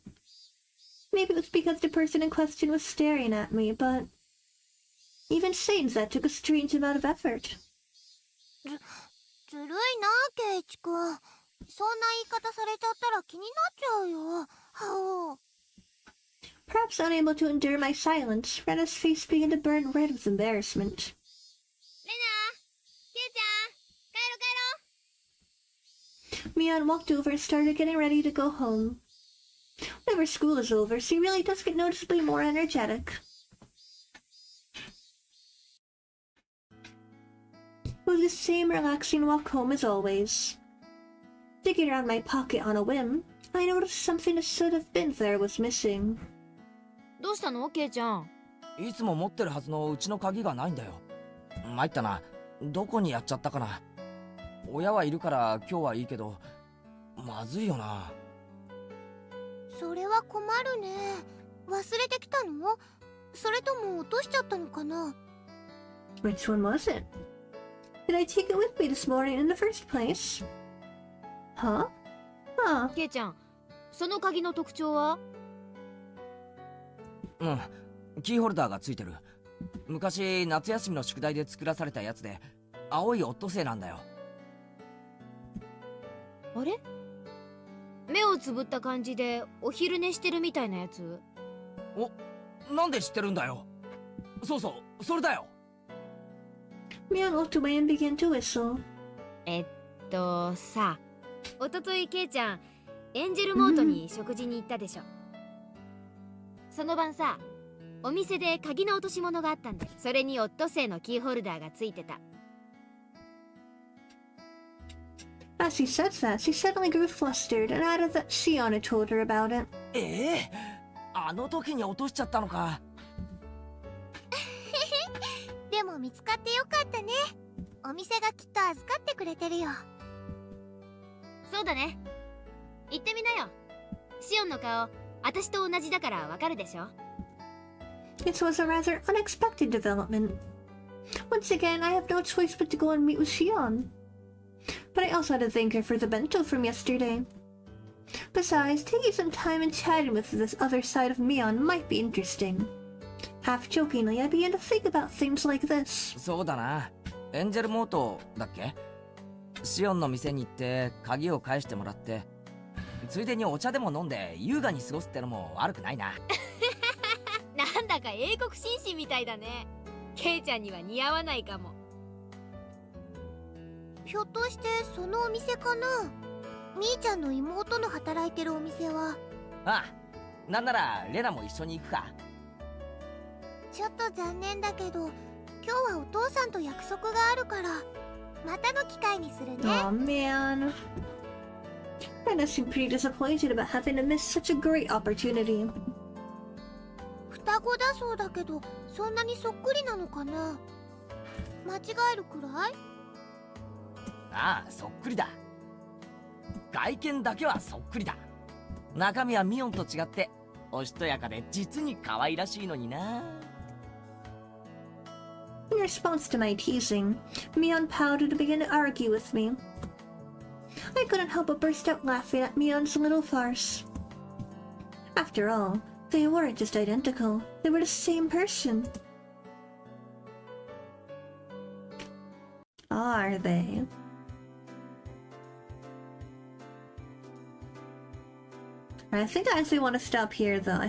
Maybe it was because the person in question was staring at me, but even saying that took a strange amount of effort. ずるいな、ケイチ君。そんな言い方されちゃったら気になっちゃうよ。はお。Perhaps unable to endure my silence, Rena's face began to burn red with embarrassment. レナ、ケイちゃん、帰ろ帰ろ。 Mion walked over and started getting ready to go home. Whenever school is over, she really does get noticeably more energetic. It was the same relaxing walk home as always. Digging around my pocket on a whim, I noticed something that should have been there was missing. どうしたの、ケイちゃん？いつも持ってるはずのうちの鍵がないんだよ。参ったな。どこにやっちゃったかな。親はいるから今日はいいけど、まずいよな。それは困るね。忘れてきたの？それとも落としちゃったのかな？ Which one was it? Did I take it with me this morning in the first place? Huh? Huh. ケイちゃん、その鍵の特徴は？うん、キーホルダーがついてる。昔夏休みの宿題で作らされたやつで、青いオットセイなんだよ。あれ？目をつぶった感じでお昼寝してるみたいなやつ？お、なんで知ってるんだよ。そうそう、それだよ。Mion looked away and began to whistle. さ、おとといケイちゃん、エンジェルモートに食事に行ったでしょ。その晩さ、お店で鍵の落とし物があったんで、それにオットセイのキーホルダーがついてた。As she said that, she suddenly grew flustered and added that Shion had told her about it. あの時に落としちゃったのか。でも見つかってよかったね。お店がきっと預かってくれてるよ。そうだね。行ってみなよ。シオンの顔、私と同じだからわかるでしょ。This was a rather unexpected development. Once again, I have no choice but to go and meet with Shion. But I also had to thank her for the bento from yesterday. Besides, taking some time and chatting with this other side of Mion might be interesting. Half-jokingly, I began to think about things like this. そうだな。エンジェルモートだっけ？シオンの店に行って鍵を返してもらって、ついでにお茶でも飲んで優雅に過ごすってのも悪くないな。なんだか英国紳士みたいだね。ケイちゃんには似合わないかも。ひょっとしてそのお店かな？みーちゃんの妹の働いてるお店は。ああ、なんならレナも一緒に行くか。ちょっと残念だけど、今日はお父さんと約束があるから、またの機会にするね。Aw, man. Rena seemed pretty disappointed about having to miss such a great opportunity. 双子だそうだけど、そんなにそっくりなのかな？間違えるくらい？ああ、そっくりだ。外見だけはそっくりだ。中身はミオンと違っておしとやかで実に可愛らしいのにな。In response to my teasing, Mion pouted and began to argue with me. I couldn't help but burst out laughing at Mion's little farce. After all, they weren't just identical, they were the same person. Are they? I think I actually want to stop here though.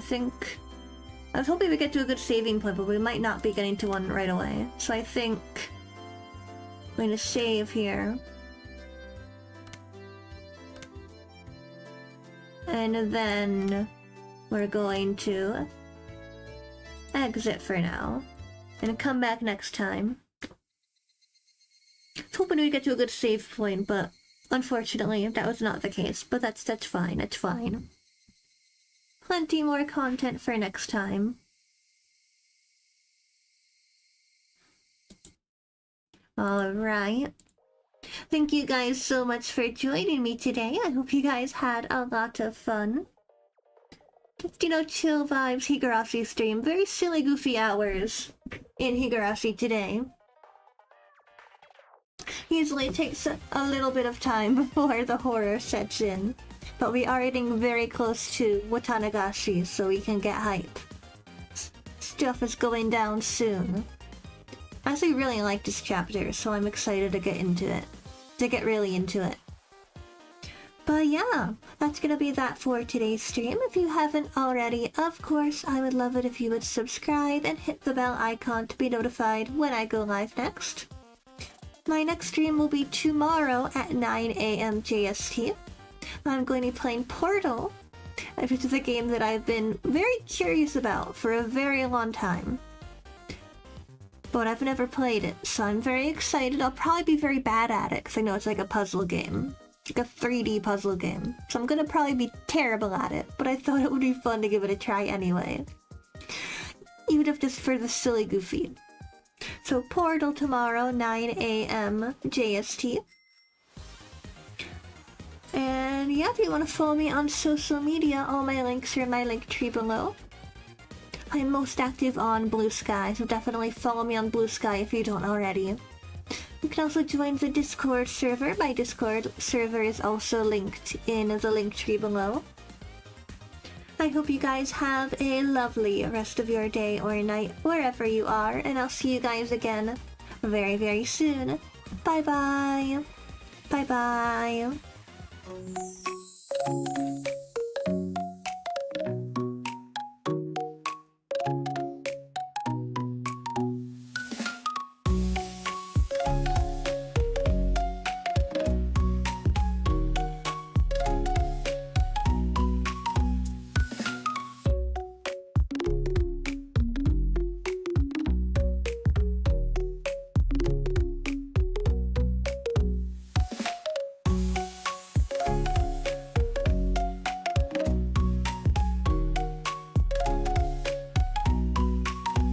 I was hoping we get to a good saving point, but we might not be getting to one right away. So I think I'm going to save here. And then we're going to exit for now and come back next time. I was hoping we'd get to a good save point, but unfortunately that was not the case. But that's fine, that's fine. Plenty more content for next time. Alright. Thank you guys so much for joining me today. I hope you guys had a lot of fun. chill vibes Higurashi stream. Very silly, goofy hours in Higurashi today. Usually it takes a little bit of time before the horror sets in, but we are getting very close to watanagashi, so we can get hype. Stuff is going down soon. I actually really like this chapter, so I'm excited to get into it. To get really into it. But yeah, that's gonna be that for today's stream. If you haven't already, of course, I would love it if you would subscribe and hit the bell icon to be notified when I go live next. My next stream will be tomorrow at 9 AM JST. I'm going to be playing Portal, which is a game that I've been very curious about for a very long time. But I've never played it, so I'm very excited. I'll probably be very bad at it, because I know it's like a puzzle game. Like a 3D puzzle game. So I'm gonna probably be terrible at it, but I thought it would be fun to give it a try anyway. Even if just for the silly goofy. So Portal tomorrow, 9 AM JST. And yeah, if you want to follow me on social media, all my links are in my link tree below. I'm most active on Blue Sky, so definitely follow me on Blue Sky if you don't already. You can also join the Discord server. My Discord server is also linked in the link tree below. I hope you guys have a lovely rest of your day or night wherever you are, and I'll see you guys again very, very soon. Bye bye. Bye bye.